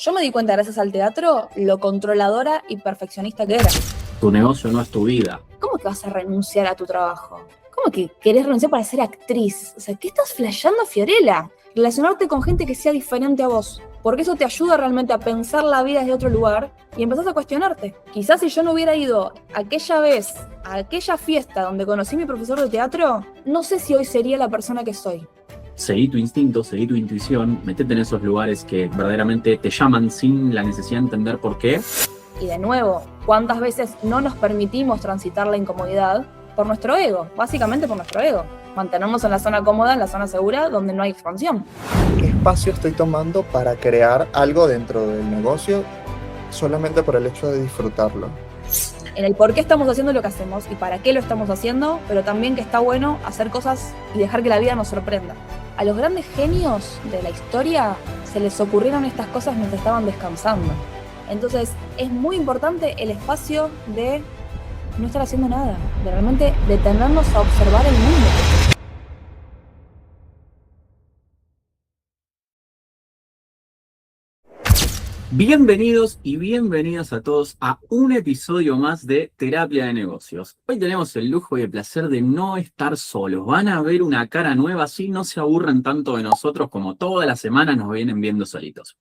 Yo me di cuenta, gracias al teatro, lo controladora y perfeccionista que era. Tu negocio no es tu vida. ¿Cómo que vas a renunciar a tu trabajo? ¿Cómo que querés renunciar para ser actriz? O sea, ¿qué estás flasheando, Fiorella? Relacionarte con gente que sea diferente a vos. Porque eso te ayuda realmente a pensar la vida desde otro lugar y empezás a cuestionarte. Quizás si yo no hubiera ido aquella vez a aquella fiesta donde conocí a mi profesor de teatro, no sé si hoy sería la persona que soy. Seguí tu instinto, seguí tu intuición, metete en esos lugares que verdaderamente te llaman sin la necesidad de entender por qué. Y de nuevo, ¿cuántas veces no nos permitimos transitar la incomodidad por nuestro ego? Básicamente por nuestro ego. Mantenernos en la zona cómoda, en la zona segura, donde no hay expansión. ¿Qué espacio estoy tomando para crear algo dentro del negocio solamente por el hecho de disfrutarlo? En el por qué estamos haciendo lo que hacemos y para qué lo estamos haciendo, pero también que está bueno hacer cosas y dejar que la vida nos sorprenda. A los grandes genios de la historia se les ocurrieron estas cosas mientras estaban descansando. Entonces es muy importante el espacio de no estar haciendo nada, de realmente detenernos a observar el mundo. Bienvenidos y bienvenidas a todos a un episodio más de Terapia de Negocios. Hoy tenemos el lujo y el placer de no estar solos. Van a ver una cara nueva, así no se aburren tanto de nosotros como toda la semana nos vienen viendo solitos.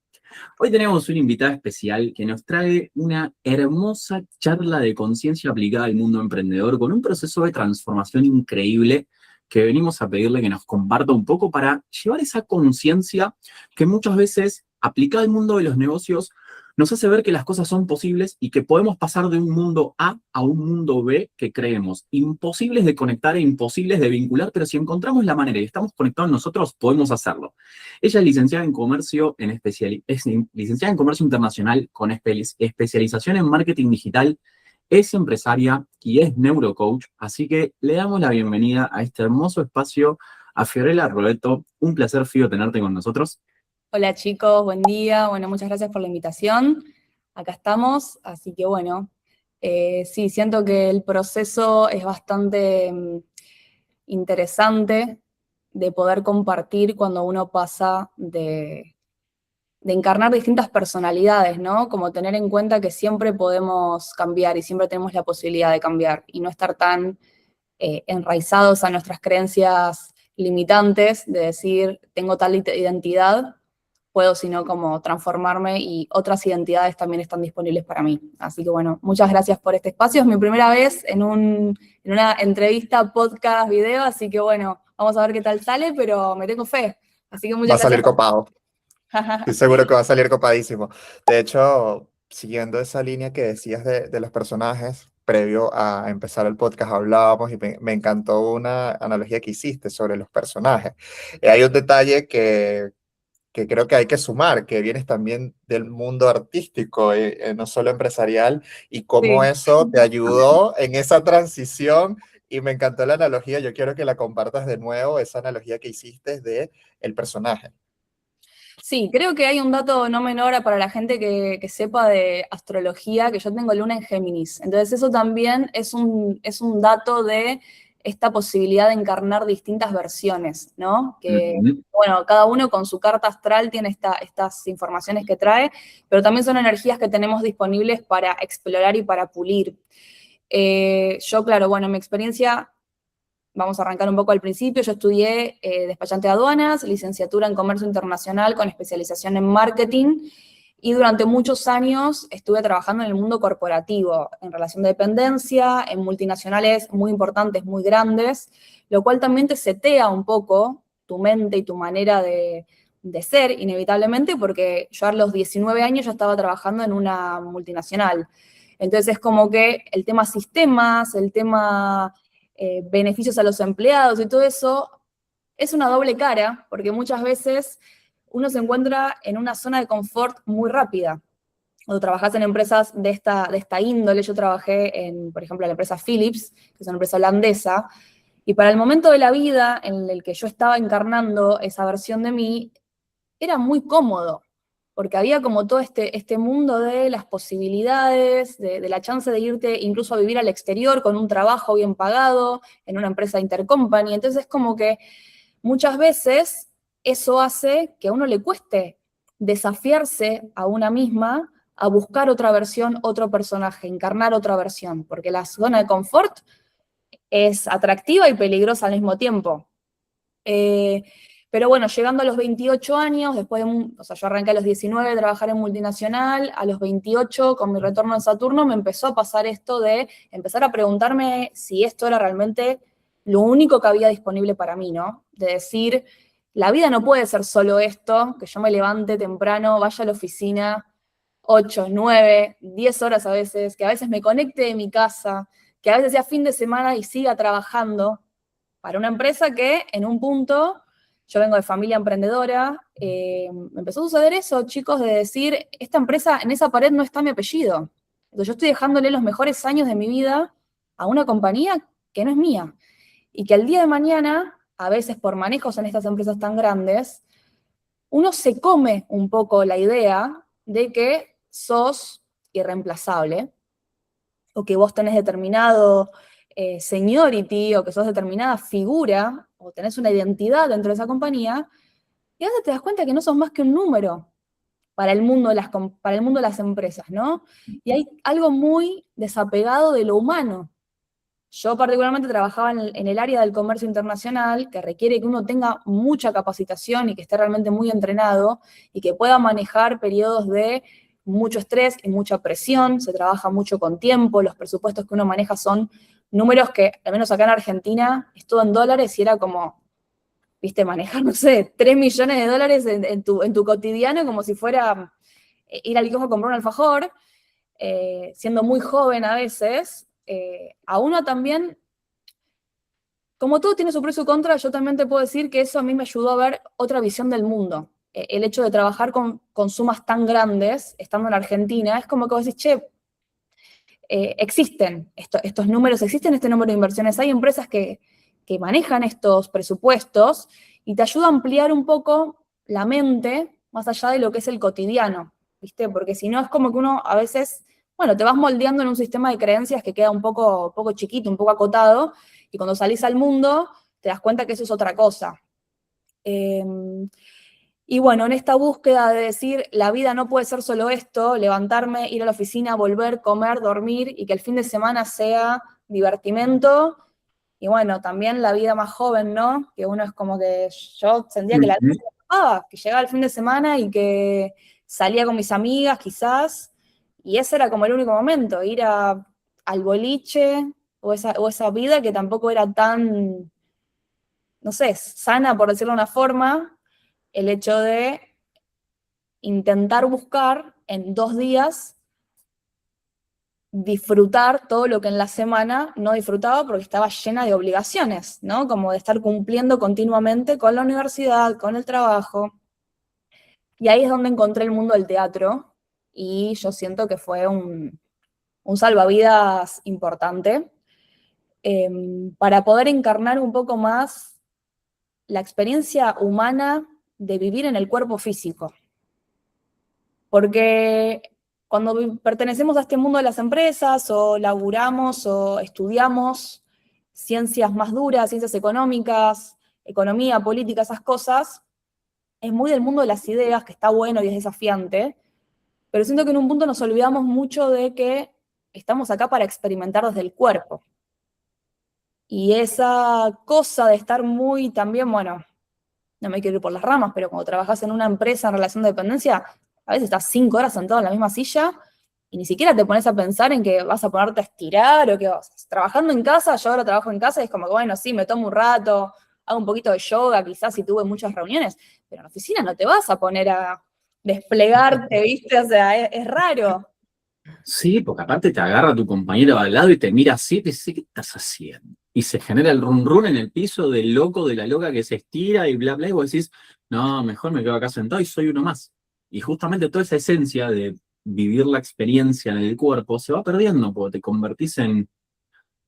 Hoy tenemos una invitada especial que nos trae una hermosa charla de conciencia aplicada al mundo emprendedor con un proceso de transformación increíble que venimos a pedirle que nos comparta un poco para llevar esa conciencia que muchas veces aplicada al mundo de los negocios nos hace ver que las cosas son posibles y que podemos pasar de un mundo A un mundo B que creemos imposibles de conectar e imposibles de vincular, pero si encontramos la manera y estamos conectados nosotros, podemos hacerlo. Ella es licenciada en Comercio, es licenciada en Comercio Internacional con especialización en Marketing Digital, es empresaria y es neurocoach, así que le damos la bienvenida a este hermoso espacio a Fiorella Rovetto. Un placer, Fio, tenerte con nosotros. Hola chicos, buen día. Bueno, muchas gracias por la invitación. Acá estamos, así que bueno, sí, siento que el proceso es bastante interesante de poder compartir cuando uno pasa de encarnar distintas personalidades, ¿no? Como tener en cuenta que siempre podemos cambiar y siempre tenemos la posibilidad de cambiar y no estar tan enraizados a nuestras creencias limitantes de decir, tengo tal identidad, puedo sino como transformarme y otras identidades también están disponibles para mí. Así que bueno, muchas gracias por este espacio. Es mi primera vez en una entrevista, podcast, video, así que bueno, vamos a ver qué tal sale, pero me tengo fe. Así que muchas gracias. Va a salir copado. Estoy seguro que va a salir copadísimo. De hecho, siguiendo esa línea que decías de los personajes, previo a empezar el podcast hablábamos y me encantó una analogía que hiciste sobre los personajes. Hay un detalle que creo que hay que sumar, que vienes también del mundo artístico, no solo empresarial, y cómo Sí. eso te ayudó en esa transición. Y me encantó la analogía, yo quiero que la compartas de nuevo, esa analogía que hiciste de el personaje. Sí, creo que hay un dato no menor para la gente que sepa de astrología, que yo tengo luna en Géminis. Entonces eso también es un dato de esta posibilidad de encarnar distintas versiones, ¿no? Que, bueno, cada uno con su carta astral tiene estas informaciones que trae, pero también son energías que tenemos disponibles para explorar y para pulir. Yo, claro, bueno, en mi experiencia, vamos a arrancar un poco al principio. Yo estudié despachante de aduanas, licenciatura en Comercio Internacional con especialización en Marketing y durante muchos años estuve trabajando en el mundo corporativo, en relación de dependencia, en multinacionales muy importantes, muy grandes, lo cual también te setea un poco tu mente y tu manera de ser, inevitablemente, porque yo a los 19 años ya estaba trabajando en una multinacional. Entonces es como que el tema sistemas, el tema beneficios a los empleados y todo eso, es una doble cara, porque muchas veces uno se encuentra en una zona de confort muy rápida. Cuando trabajas en empresas de esta índole, yo trabajé por ejemplo, en la empresa Philips, que es una empresa holandesa, y para el momento de la vida en el que yo estaba encarnando esa versión de mí, era muy cómodo, porque había como todo este mundo de las posibilidades, de la chance de irte incluso a vivir al exterior con un trabajo bien pagado, en una empresa intercompany. Entonces es como que muchas veces eso hace que a uno le cueste desafiarse a una misma a buscar otra versión, otro personaje, encarnar otra versión, porque la zona de confort es atractiva y peligrosa al mismo tiempo. Pero bueno, llegando a los 28 años, después o sea, yo arranqué a los 19 a trabajar en multinacional, a los 28, con mi retorno en Saturno, me empezó a pasar esto de empezar a preguntarme si esto era realmente lo único que había disponible para mí, ¿no? De decir, la vida no puede ser solo esto, que yo me levante temprano, vaya a la oficina, 8, 9, 10 horas a veces, que a veces me conecte de mi casa, que a veces sea fin de semana y siga trabajando para una empresa que en un punto, yo vengo de familia emprendedora, me empezó a suceder eso, chicos, de decir, esta empresa, en esa pared no está mi apellido. Entonces yo estoy dejándole los mejores años de mi vida a una compañía que no es mía. Y que al día de mañana, a veces por manejos en estas empresas tan grandes, uno se come un poco la idea de que sos irreemplazable, o que vos tenés determinado seniority, o que sos determinada figura, o tenés una identidad dentro de esa compañía, y a veces te das cuenta que no sos más que un número para el mundo de las empresas, ¿no? Y hay algo muy desapegado de lo humano. Yo particularmente trabajaba en el área del comercio internacional, que requiere que uno tenga mucha capacitación y que esté realmente muy entrenado, y que pueda manejar periodos de mucho estrés y mucha presión, se trabaja mucho con tiempo, los presupuestos que uno maneja son números que, al menos acá en Argentina, es todo en dólares y era como, viste, manejar, no sé, 3 millones de dólares en tu cotidiano como si fuera ir al kiosco a comprar un alfajor, siendo muy joven a veces, a uno también, como todo tiene su pro y su contra, yo también te puedo decir que eso a mí me ayudó a ver otra visión del mundo. El hecho de trabajar con sumas tan grandes, estando en Argentina, es como que vos decís, che, existen estos números, existen este número de inversiones, hay empresas que manejan estos presupuestos y te ayuda a ampliar un poco la mente más allá de lo que es el cotidiano, ¿viste? Porque si no es como que uno a veces, bueno, te vas moldeando en un sistema de creencias que queda un poco chiquito, un poco acotado, y cuando salís al mundo te das cuenta que eso es otra cosa. Y bueno, en esta búsqueda de decir, la vida no puede ser solo esto, levantarme, ir a la oficina, volver, comer, dormir, y que el fin de semana sea divertimento. Y bueno, también la vida más joven, ¿no? Que uno es como que yo sentía que la vida se me acababa, que llegaba el fin de semana y que salía con mis amigas quizás, y ese era como el único momento, ir al boliche, o esa vida que tampoco era tan, no sé, sana, por decirlo de una forma, el hecho de intentar buscar en 2 días disfrutar todo lo que en la semana no disfrutaba porque estaba llena de obligaciones, ¿no? Como de estar cumpliendo continuamente con la universidad, con el trabajo. Y ahí es donde encontré el mundo del teatro y yo siento que fue un salvavidas importante para poder encarnar un poco más la experiencia humana de vivir en el cuerpo físico. Porque cuando pertenecemos a este mundo de las empresas, o laburamos, o estudiamos ciencias más duras, ciencias económicas, economía, política, esas cosas, es muy del mundo de las ideas, que está bueno y es desafiante, pero siento que en un punto nos olvidamos mucho de que estamos acá para experimentar desde el cuerpo. Y esa cosa de estar muy también, bueno, no me quiero ir por las ramas, pero cuando trabajas en una empresa en relación de dependencia, a veces estás 5 horas sentado en la misma silla y ni siquiera te pones a pensar en que vas a ponerte a estirar o que vas. Trabajando en casa, yo ahora trabajo en casa y es como que, bueno, sí, me tomo un rato, hago un poquito de yoga, quizás si tuve muchas reuniones, pero en la oficina no te vas a poner a desplegarte, ¿viste? O sea, es raro. Sí, porque aparte te agarra tu compañero al lado y te mira así y te dice, ¿qué estás haciendo? Y se genera el run run en el piso del loco, de la loca que se estira y bla, bla, y vos decís, no, mejor me quedo acá sentado y soy uno más. Y justamente toda esa esencia de vivir la experiencia en el cuerpo se va perdiendo porque te convertís en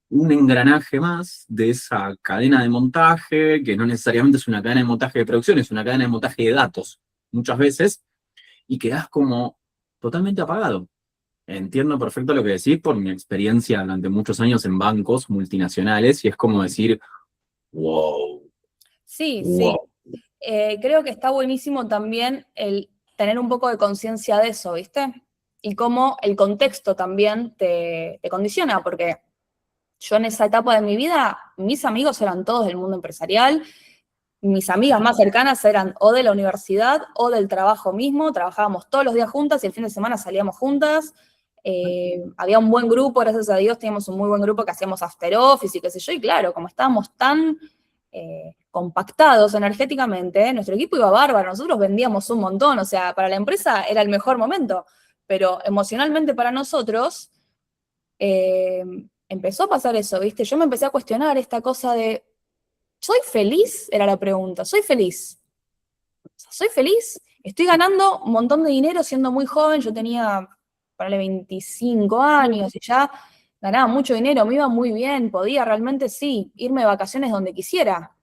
un engranaje más de esa cadena de montaje, que no necesariamente es una cadena de montaje de producción, es una cadena de montaje de datos, muchas veces, y quedás como totalmente apagado. Entiendo perfecto lo que decís por mi experiencia durante muchos años en bancos multinacionales, y es como decir, wow, Sí, sí. wow. Creo que está buenísimo también el tener un poco de conciencia de eso, ¿viste? Y cómo el contexto también te condiciona, porque yo en esa etapa de mi vida, mis amigos eran todos del mundo empresarial, mis amigas más cercanas eran o de la universidad o del trabajo mismo, trabajábamos todos los días juntas y el fin de semana salíamos juntas. Había un buen grupo, gracias a Dios teníamos un muy buen grupo que hacíamos after office y qué sé yo, y claro, como estábamos tan compactados energéticamente, nuestro equipo iba bárbaro, nosotros vendíamos un montón, o sea, para la empresa era el mejor momento, pero emocionalmente para nosotros empezó a pasar eso, ¿viste? Yo me empecé a cuestionar esta cosa de, ¿soy feliz? Era la pregunta, ¿soy feliz? O sea, ¿soy feliz? Estoy ganando un montón de dinero siendo muy joven, yo tenía, ponele, 25 años y ya ganaba mucho dinero, me iba muy bien, podía realmente, sí, irme de vacaciones donde quisiera,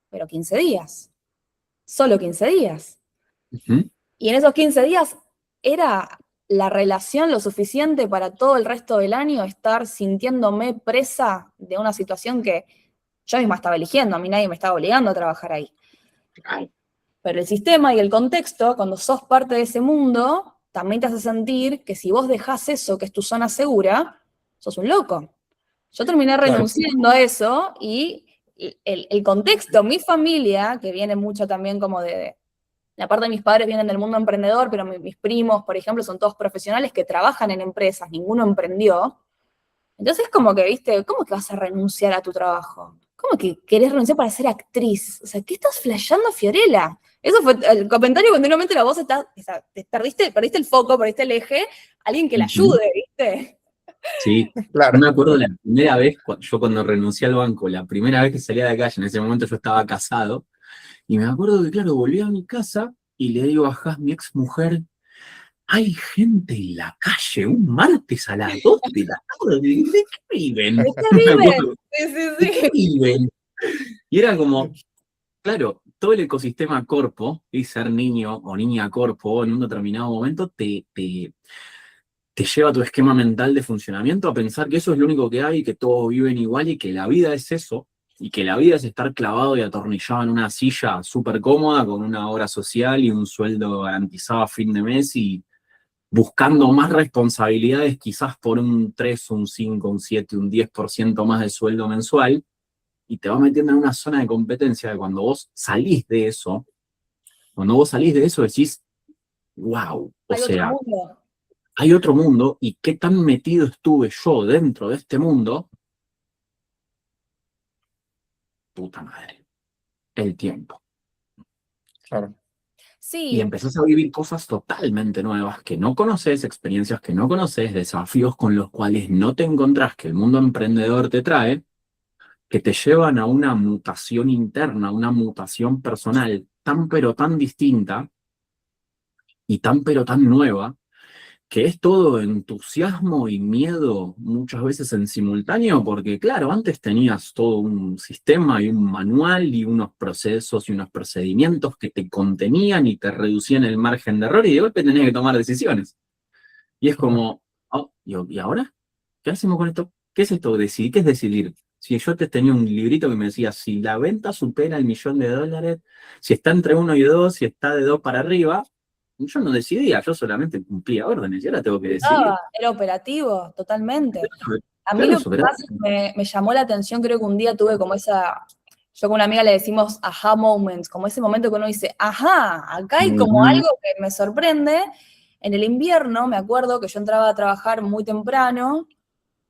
pero 15 días, solo 15 días. Ujú. Y en esos 15 días era la relación lo suficiente para todo el resto del año estar sintiéndome presa de una situación que yo misma estaba eligiendo, a mí nadie me estaba obligando a trabajar ahí. Pero el sistema y el contexto, cuando sos parte de ese mundo, también te hace sentir que si vos dejás eso, que es tu zona segura, sos un loco. Yo terminé Claro. renunciando a eso y el contexto, mi familia, que viene mucho también como de la parte de mis padres vienen del mundo emprendedor, pero mis primos, por ejemplo, son todos profesionales que trabajan en empresas, ninguno emprendió. Entonces, como que, viste, ¿cómo que vas a renunciar a tu trabajo? ¿Cómo que querés renunciar para ser actriz? O sea, ¿qué estás flasheando, Fiorella? Eso fue el comentario continuamente, la voz está, o sea, perdiste el foco, perdiste el eje, alguien que la Ujú. ayude, ¿viste? Sí, yo Claro. me acuerdo la primera vez, yo cuando renuncié al banco, la primera vez que salía de la calle, en ese momento yo estaba casado, y me acuerdo que, claro, volví a mi casa y le digo a Jas, mi ex mujer, hay gente en la calle un martes a las 2 de la tarde, ¿de qué viven? ¿De qué Me viven? acuerdo, Sí, sí, ¿de qué sí. viven? Y era como, claro, todo el ecosistema corpo, y ser niño o niña corpo en un determinado momento te lleva a tu esquema mental de funcionamiento a pensar que eso es lo único que hay, que todos viven igual y que la vida es eso, y que la vida es estar clavado y atornillado en una silla súper cómoda con una obra social y un sueldo garantizado a fin de mes y buscando más responsabilidades quizás por un 3, un 5, un 7, un 10% más de sueldo mensual, y te va metiendo en una zona de competencia de cuando vos salís de eso decís, wow, o Hay otro sea, mundo. hay otro mundo y qué tan metido estuve yo dentro de este mundo, puta madre, el tiempo. Claro. Y Sí, empezás a vivir cosas totalmente nuevas que no conoces, experiencias que no conoces, desafíos con los cuales no te encontrás que el mundo emprendedor te trae, que te llevan a una mutación interna, una mutación personal tan pero tan distinta y tan pero tan nueva, que es todo entusiasmo y miedo muchas veces en simultáneo, porque claro, antes tenías todo un sistema y un manual y unos procesos y unos procedimientos que te contenían y te reducían el margen de error y de golpe tenías que tomar decisiones. Y es como, oh, ¿y ahora? ¿Qué hacemos con esto? ¿Qué es esto? ¿Decidir? ¿Qué es decidir? Si yo te tenía un librito que me decía, si la venta supera el $1.000.000, si está entre 1 y 2, si está de 2 para arriba, yo no decidía, yo solamente cumplía órdenes y ahora tengo que decidir. era operativo, totalmente. A mí Claro, lo eso, que ¿verdad? más me llamó la atención, creo que un día tuve como yo con una amiga le decimos aha moments, como ese momento que uno dice, ajá, acá hay como Ujú. algo que me sorprende. En el invierno me acuerdo que yo entraba a trabajar muy temprano,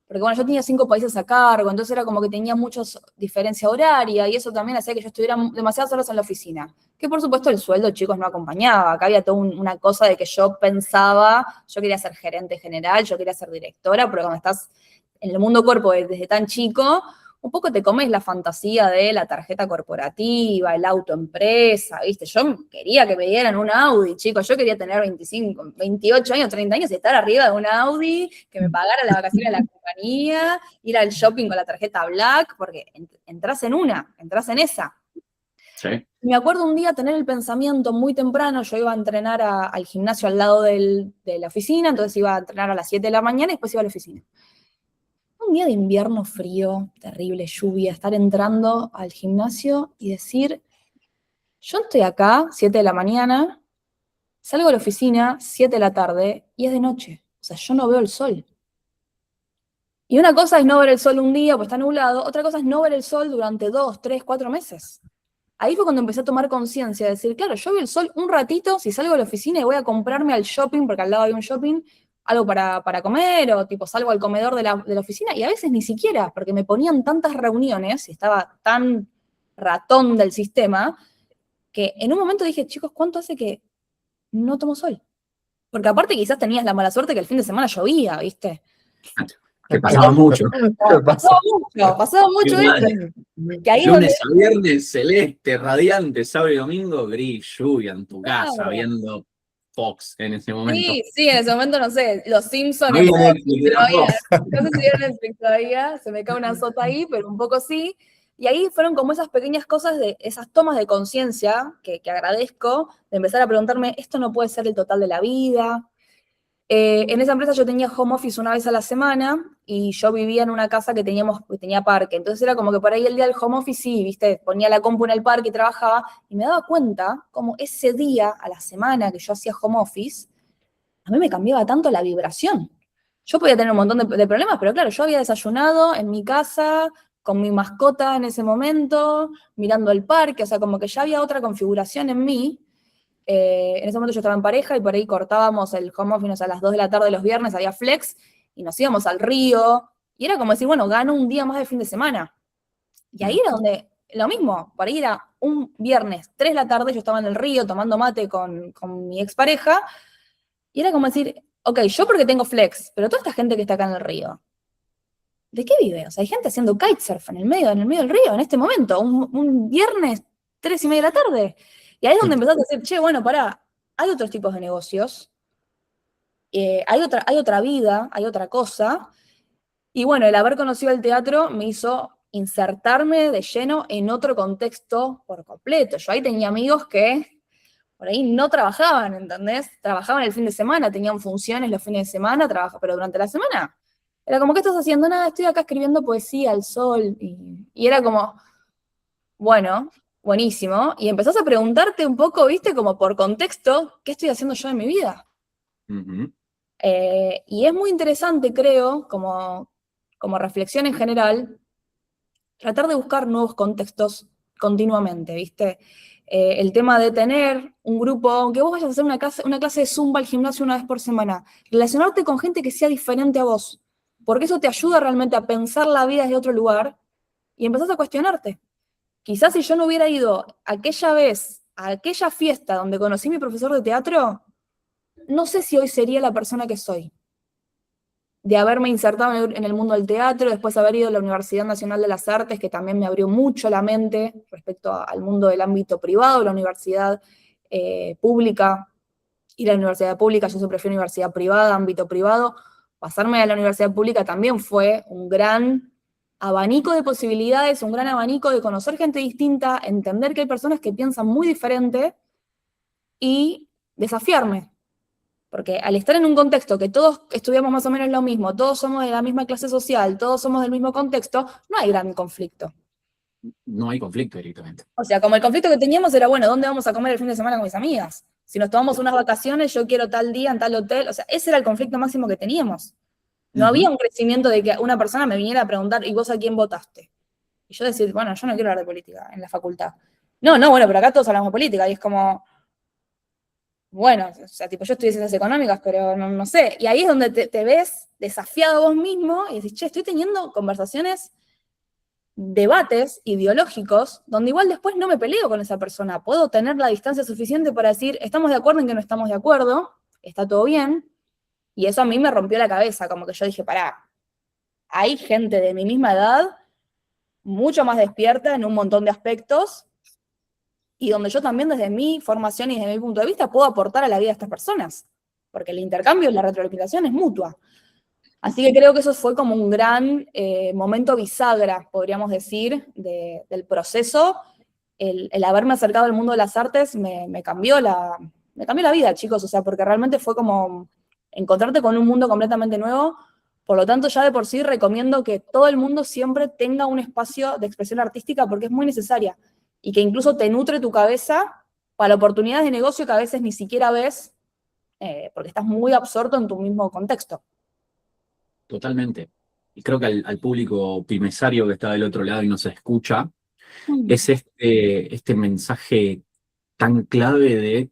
porque bueno, yo tenía 5 países a cargo, entonces era como que tenía muchas diferencia horaria y eso también hacía que yo estuviera demasiadas horas en la oficina. Que por supuesto el sueldo, chicos, no acompañaba. Acá había toda una cosa de que yo pensaba, yo quería ser gerente general, yo quería ser directora, pero cuando estás en el mundo cuerpo desde tan chico, un poco te comes la fantasía de la tarjeta corporativa, el auto empresa, ¿viste? Yo quería que me dieran un Audi, chicos, yo quería tener 25, 28 años, 30 años y estar arriba de un Audi, que me pagara la vacaciones de la compañía, ir al shopping con la tarjeta Black, porque entras en esa. Sí. Me acuerdo un día tener el pensamiento muy temprano, yo iba a entrenar al gimnasio al lado de la oficina, entonces iba a entrenar a las 7 de la mañana y después iba a la oficina. Un día de invierno frío, terrible, lluvia, estar entrando al gimnasio y decir, yo estoy acá, 7 de la mañana, Salgo de la oficina, 7 de la tarde, y es de noche. O sea, yo no veo el sol. Y una cosa es no ver el sol un día, pues está nublado, otra cosa es no ver el sol durante 2, 3, 4 meses. Ahí fue cuando empecé a tomar conciencia, de decir, claro, yo veo el sol un ratito, si salgo de la oficina y voy a comprarme al shopping, porque al lado hay un shopping, algo para comer, o tipo salgo al comedor de la oficina, y a veces ni siquiera, porque me ponían tantas reuniones, y estaba tan ratón del sistema, que en un momento dije, chicos, ¿cuánto hace que no tomo sol? Porque aparte quizás tenías la mala suerte que el fin de semana llovía, ¿viste? Que pasaba mucho. Pasaba mucho esto. Que ahí Lunes a viernes, celeste, radiante, sábado y domingo, gris, lluvia en tu casa, viendo Fox en ese momento. Sí, en ese momento, no sé, los Simpsons. No había Netflix, No sé si vieron Netflix todavía, se me cae una sota ahí, pero un poco sí. Y ahí fueron como esas pequeñas cosas, esas tomas de conciencia que agradezco, de empezar a preguntarme, esto no puede ser el total de la vida. En esa empresa yo tenía home office una vez a la semana y yo vivía en una casa que tenía parque. Entonces era como que por ahí el día del home office, sí, viste, ponía la compu en el parque y trabajaba y me daba cuenta como ese día a la semana que yo hacía home office, a mí me cambiaba tanto la vibración. Yo podía tener un montón de problemas, pero claro, yo había desayunado en mi casa, con mi mascota en ese momento, mirando el parque, o sea, como que ya había otra configuración en mí. En ese momento yo estaba en pareja y por ahí cortábamos el home office a las 2 de la tarde los viernes, había flex, y nos íbamos al río, y era como decir, bueno, gano un día más de fin de semana. Y ahí era donde, lo mismo, por ahí era un viernes, 3 de la tarde, yo estaba en el río tomando mate con mi expareja, y era como decir, ok, yo porque tengo flex, pero toda esta gente que está acá en el río, ¿de qué vive? O sea, hay gente haciendo kitesurf en el medio del río, en este momento, un viernes, 3:30 de la tarde. Y ahí es donde empezaste a decir, che, bueno, pará, hay otros tipos de negocios, hay otra vida, hay otra cosa. Y bueno, el haber conocido el teatro me hizo insertarme de lleno en otro contexto por completo. Yo ahí tenía amigos que por ahí no trabajaban, ¿entendés? Trabajaban el fin de semana, tenían funciones los fines de semana, pero durante la semana era como, ¿qué estás haciendo? Nada, estoy acá escribiendo poesía al sol. Y era como, bueno, buenísimo. Y empezás a preguntarte un poco, viste, como por contexto, ¿qué estoy haciendo yo en mi vida? Y es muy interesante, creo, como reflexión en general, tratar de buscar nuevos contextos continuamente, ¿viste? El tema de tener un grupo, aunque vos vayas a hacer una clase de Zumba al gimnasio una vez por semana, relacionarte con gente que sea diferente a vos, porque eso te ayuda realmente a pensar la vida desde otro lugar y empezás a cuestionarte. Quizás si yo no hubiera ido aquella vez a aquella fiesta donde conocí a mi profesor de teatro, no sé si hoy sería la persona que soy. De haberme insertado en el mundo del teatro, después haber ido a la Universidad Nacional de las Artes, que también me abrió mucho la mente respecto al mundo del ámbito privado, la universidad pública y la universidad pública, yo siempre fui universidad privada, ámbito privado. Pasarme a la universidad pública también fue un gran abanico de posibilidades, un gran abanico de conocer gente distinta, entender que hay personas que piensan muy diferente y desafiarme. Porque al estar en un contexto que todos estudiamos más o menos lo mismo, todos somos de la misma clase social, todos somos del mismo contexto, no hay gran conflicto. No hay conflicto directamente. O sea, como el conflicto que teníamos era, bueno, ¿dónde vamos a comer el fin de semana con mis amigas? Si nos tomamos unas vacaciones, yo quiero tal día en tal hotel. O sea, ese era el conflicto máximo que teníamos. No había un crecimiento de que una persona me viniera a preguntar, ¿y vos a quién votaste? Y yo decir, bueno, yo no quiero hablar de política en la facultad. No, bueno, pero acá todos hablamos de política. Y es como, bueno, o sea, tipo, yo estudié ciencias económicas, pero no sé. Y ahí es donde te ves desafiado vos mismo y decís, che, estoy teniendo conversaciones, debates ideológicos, donde igual después no me peleo con esa persona. Puedo tener la distancia suficiente para decir, estamos de acuerdo en que no estamos de acuerdo, está todo bien. Y eso a mí me rompió la cabeza, como que yo dije, pará, hay gente de mi misma edad, mucho más despierta en un montón de aspectos, y donde yo también desde mi formación y desde mi punto de vista puedo aportar a la vida de estas personas, porque el intercambio y la retroalimentación es mutua. Así que creo que eso fue como un gran momento bisagra, podríamos decir, del proceso. El haberme acercado al mundo de las artes me cambió la vida, chicos, o sea, porque realmente fue como encontrarte con un mundo completamente nuevo. Por lo tanto, ya de por sí recomiendo que todo el mundo siempre tenga un espacio de expresión artística porque es muy necesaria y que incluso te nutre tu cabeza para oportunidades de negocio que a veces ni siquiera ves porque estás muy absorto en tu mismo contexto. Totalmente. Y creo que al público pymesario que está del otro lado y nos escucha, es este mensaje tan clave de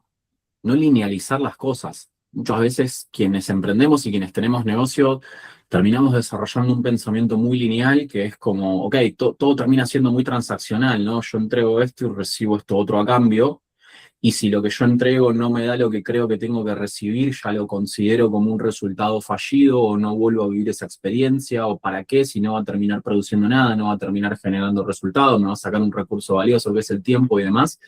no linealizar las cosas. Muchas veces quienes emprendemos y quienes tenemos negocio terminamos desarrollando un pensamiento muy lineal que es como, ok, todo termina siendo muy transaccional, ¿no? Yo entrego esto y recibo esto otro a cambio, y si lo que yo entrego no me da lo que creo que tengo que recibir, ya lo considero como un resultado fallido o no vuelvo a vivir esa experiencia, o para qué, si no va a terminar produciendo nada, no va a terminar generando resultados, me va a sacar un recurso valioso que es el tiempo y demás.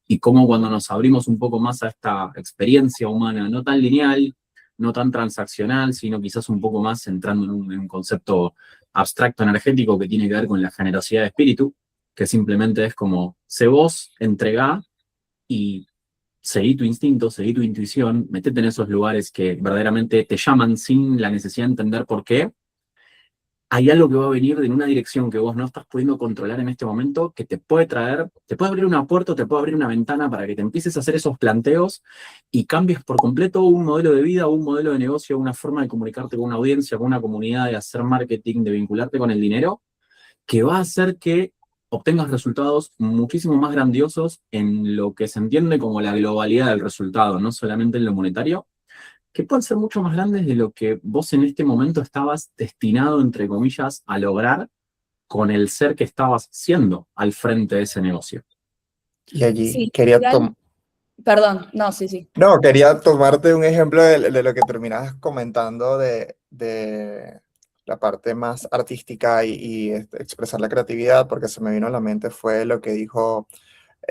Y cómo cuando nos abrimos un poco más a esta experiencia humana, no tan lineal, no tan transaccional, sino quizás un poco más entrando en un concepto abstracto energético que tiene que ver con la generosidad de espíritu, que simplemente es como, sé vos, entregá y seguí tu instinto, seguí tu intuición, metete en esos lugares que verdaderamente te llaman sin la necesidad de entender por qué. Hay algo que va a venir en una dirección que vos no estás pudiendo controlar en este momento, que te puede traer, te puede abrir una puerta, te puede abrir una ventana para que te empieces a hacer esos planteos y cambies por completo un modelo de vida, un modelo de negocio, una forma de comunicarte con una audiencia, con una comunidad, de hacer marketing, de vincularte con el dinero, que va a hacer que obtengas resultados muchísimo más grandiosos en lo que se entiende como la globalidad del resultado, no solamente en lo monetario, que pueden ser mucho más grandes de lo que vos en este momento estabas destinado, entre comillas, a lograr con el ser que estabas siendo al frente de ese negocio. Y allí Sí, quería, perdón, no, sí. no, quería tomarte un ejemplo de lo que terminabas comentando de la parte más artística y expresar la creatividad, porque se me vino a la mente fue lo que dijo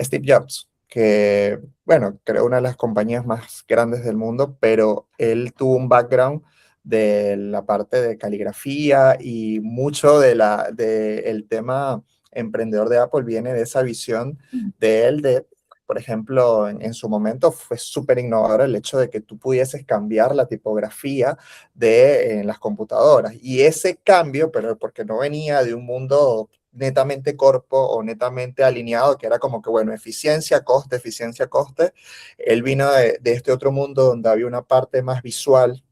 Steve Jobs, que, bueno, creo una de las compañías más grandes del mundo, pero él tuvo un background de la parte de caligrafía y mucho el tema emprendedor de Apple viene de esa visión de él de, por ejemplo, en su momento fue súper innovador el hecho de que tú pudieses cambiar la tipografía en las computadoras. Y ese cambio, pero porque no venía de un mundo netamente corpo o netamente alineado, que era como que, bueno, eficiencia, coste. Él vino de este otro mundo donde había una parte más visual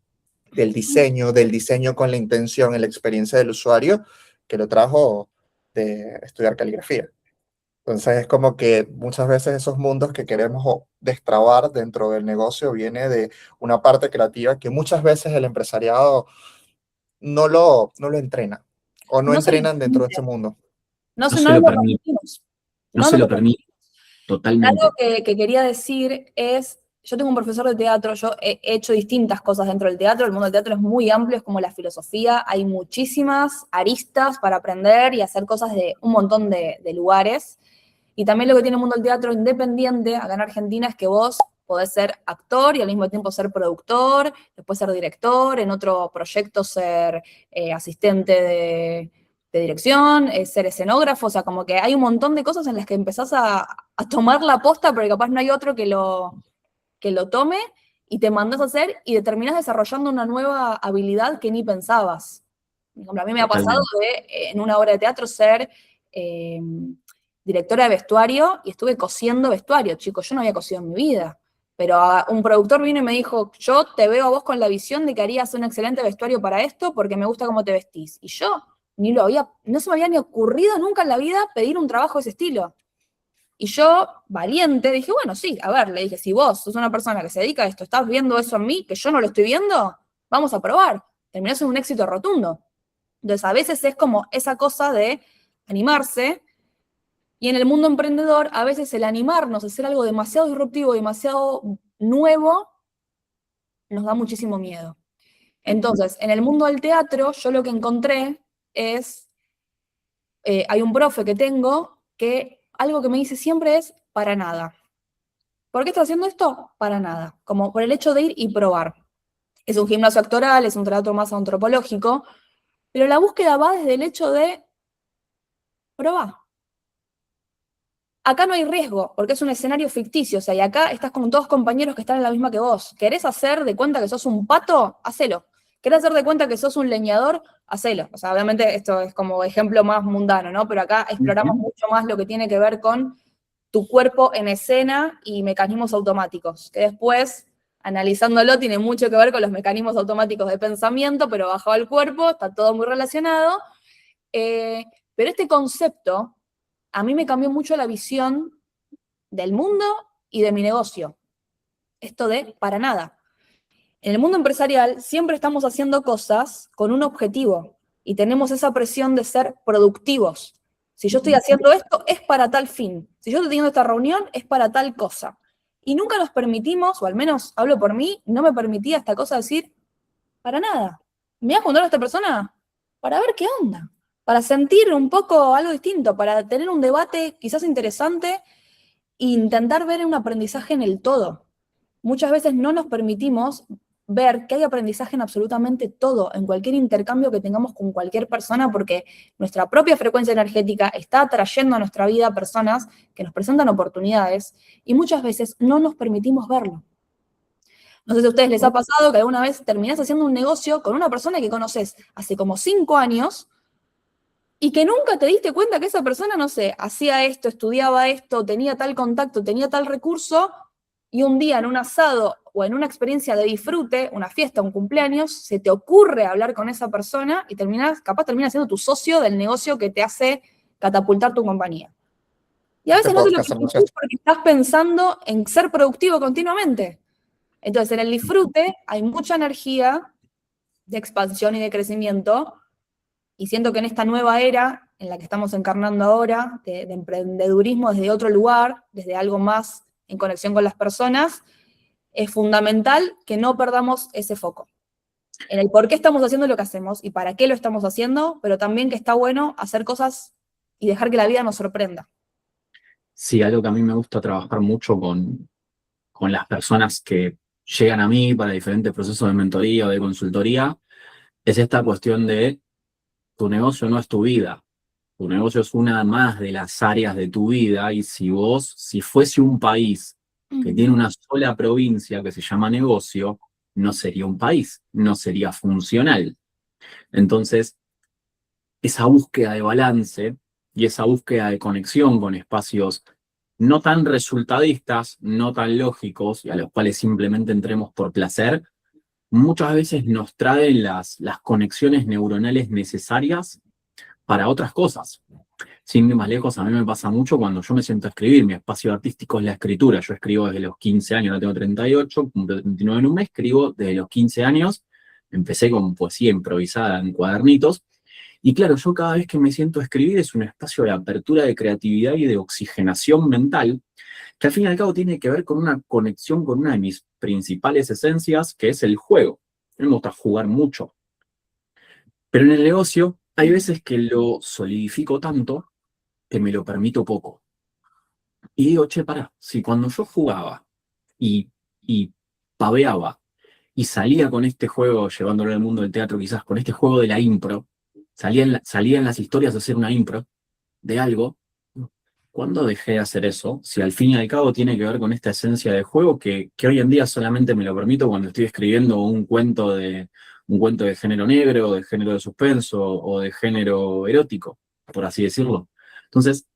del diseño con la intención y la experiencia del usuario, que lo trajo de estudiar caligrafía. Entonces es como que muchas veces esos mundos que queremos destrabar dentro del negocio viene de una parte creativa que muchas veces el empresariado no lo entrena o no No se lo entrenan dentro de permite, este mundo. No no se lo lo permite, permitimos. no No se nos lo lo permite Algo totalmente. que quería decir es, yo tengo un profesor de teatro, yo he hecho distintas cosas dentro del teatro, el mundo del teatro es muy amplio, es como la filosofía, hay muchísimas aristas para aprender y hacer cosas de un montón de lugares. Y también lo que tiene el mundo del teatro independiente acá en Argentina es que vos podés ser actor y al mismo tiempo ser productor, después ser director, en otro proyecto ser asistente de dirección, ser escenógrafo, o sea, como que hay un montón de cosas en las que empezás a tomar la posta, pero capaz no hay otro que lo tome y te mandás a hacer y te terminás desarrollando una nueva habilidad que ni pensabas. Por ejemplo, a mí me ha pasado Totalmente. de, en una obra de teatro, ser directora de vestuario y estuve cosiendo vestuario, chicos, yo no había cosido en mi vida. Pero un productor vino y me dijo, yo te veo a vos con la visión de que harías un excelente vestuario para esto porque me gusta cómo te vestís. Y yo no se me había ni ocurrido nunca en la vida pedir un trabajo de ese estilo. Y yo, valiente, dije, bueno, sí, a ver, le dije, si vos sos una persona que se dedica a esto, estás viendo eso en mí, que yo no lo estoy viendo, vamos a probar. Terminó siendo un éxito rotundo. Entonces, a veces es como esa cosa de animarse, y en el mundo emprendedor, a veces el animarnos a hacer algo demasiado disruptivo, demasiado nuevo, nos da muchísimo miedo. Entonces, en el mundo del teatro, yo lo que encontré es, hay un profe que tengo que algo que me dice siempre es, para nada. ¿Por qué estás haciendo esto? Para nada. Como por el hecho de ir y probar. Es un gimnasio actoral, es un teatro más antropológico, pero la búsqueda va desde el hecho de probar. Acá no hay riesgo, porque es un escenario ficticio, o sea, y acá estás con todos compañeros que están en la misma que vos. ¿Querés hacer de cuenta que sos un pato? Hacelo. ¿Querés hacer de cuenta que sos un leñador? Hacelo. O sea, obviamente esto es como ejemplo más mundano, ¿no? Pero acá exploramos mucho más lo que tiene que ver con tu cuerpo en escena y mecanismos automáticos, que después, analizándolo, tiene mucho que ver con los mecanismos automáticos de pensamiento, pero bajado al cuerpo, está todo muy relacionado. Pero este concepto a mí me cambió mucho la visión del mundo y de mi negocio. Esto de para nada. En el mundo empresarial siempre estamos haciendo cosas con un objetivo y tenemos esa presión de ser productivos. Si yo estoy haciendo esto, es para tal fin. Si yo estoy teniendo esta reunión, es para tal cosa. Y nunca nos permitimos, o al menos hablo por mí, no me permitía esta cosa decir, para nada. ¿Me voy a juntar a esta persona? Para ver qué onda. Para sentir un poco algo distinto, para tener un debate quizás interesante e intentar ver un aprendizaje en el todo. Muchas veces no nos permitimos ver que hay aprendizaje en absolutamente todo, en cualquier intercambio que tengamos con cualquier persona, porque nuestra propia frecuencia energética está atrayendo a nuestra vida personas que nos presentan oportunidades y muchas veces no nos permitimos verlo. No sé si a ustedes les ha pasado que alguna vez terminás haciendo un negocio con una persona que conoces hace como 5 años y que nunca te diste cuenta que esa persona, no sé, hacía esto, estudiaba esto, tenía tal contacto, tenía tal recurso, y un día en un asado o en una experiencia de disfrute, una fiesta, un cumpleaños, se te ocurre hablar con esa persona y capaz terminas siendo tu socio del negocio que te hace catapultar tu compañía. Y a veces no te lo permitís porque estás pensando en ser productivo continuamente. Entonces, en el disfrute hay mucha energía de expansión y de crecimiento, y siento que en esta nueva era en la que estamos encarnando ahora, de emprendedurismo desde otro lugar, desde algo más en conexión con las personas, es fundamental que no perdamos ese foco. En el por qué estamos haciendo lo que hacemos y para qué lo estamos haciendo, pero también que está bueno hacer cosas y dejar que la vida nos sorprenda. Sí, algo que a mí me gusta trabajar mucho con las personas que llegan a mí para diferentes procesos de mentoría o de consultoría, es esta cuestión de tu negocio no es tu vida. Tu negocio es una más de las áreas de tu vida, y si fuese un país que tiene una sola provincia que se llama negocio, no sería un país, no sería funcional. Entonces, esa búsqueda de balance y esa búsqueda de conexión con espacios no tan resultadistas, no tan lógicos, y a los cuales simplemente entremos por placer, muchas veces nos traen las conexiones neuronales necesarias para otras cosas. Sin ir más lejos, a mí me pasa mucho cuando yo me siento a escribir. Mi espacio artístico es la escritura. Yo escribo desde los 15 años, ahora tengo 38, cumplo 39 en un mes, escribo desde los 15 años. Empecé con poesía improvisada en cuadernitos. Y claro, yo cada vez que me siento a escribir es un espacio de apertura, de creatividad y de oxigenación mental, que al fin y al cabo tiene que ver con una conexión con una de mis principales esencias, que es el juego. A mí me gusta jugar mucho. Pero en el negocio hay veces que lo solidifico tanto que me lo permito poco. Y digo, che, pará, si cuando yo jugaba y paveaba y salía con este juego, llevándolo al mundo del teatro, quizás con este juego de la impro, salía en las historias a hacer una impro de algo, ¿cuándo dejé de hacer eso? Si al fin y al cabo tiene que ver con esta esencia de juego que hoy en día solamente me lo permito cuando estoy escribiendo un cuento de género negro, de género de suspenso o de género erótico, por así decirlo. Entonces,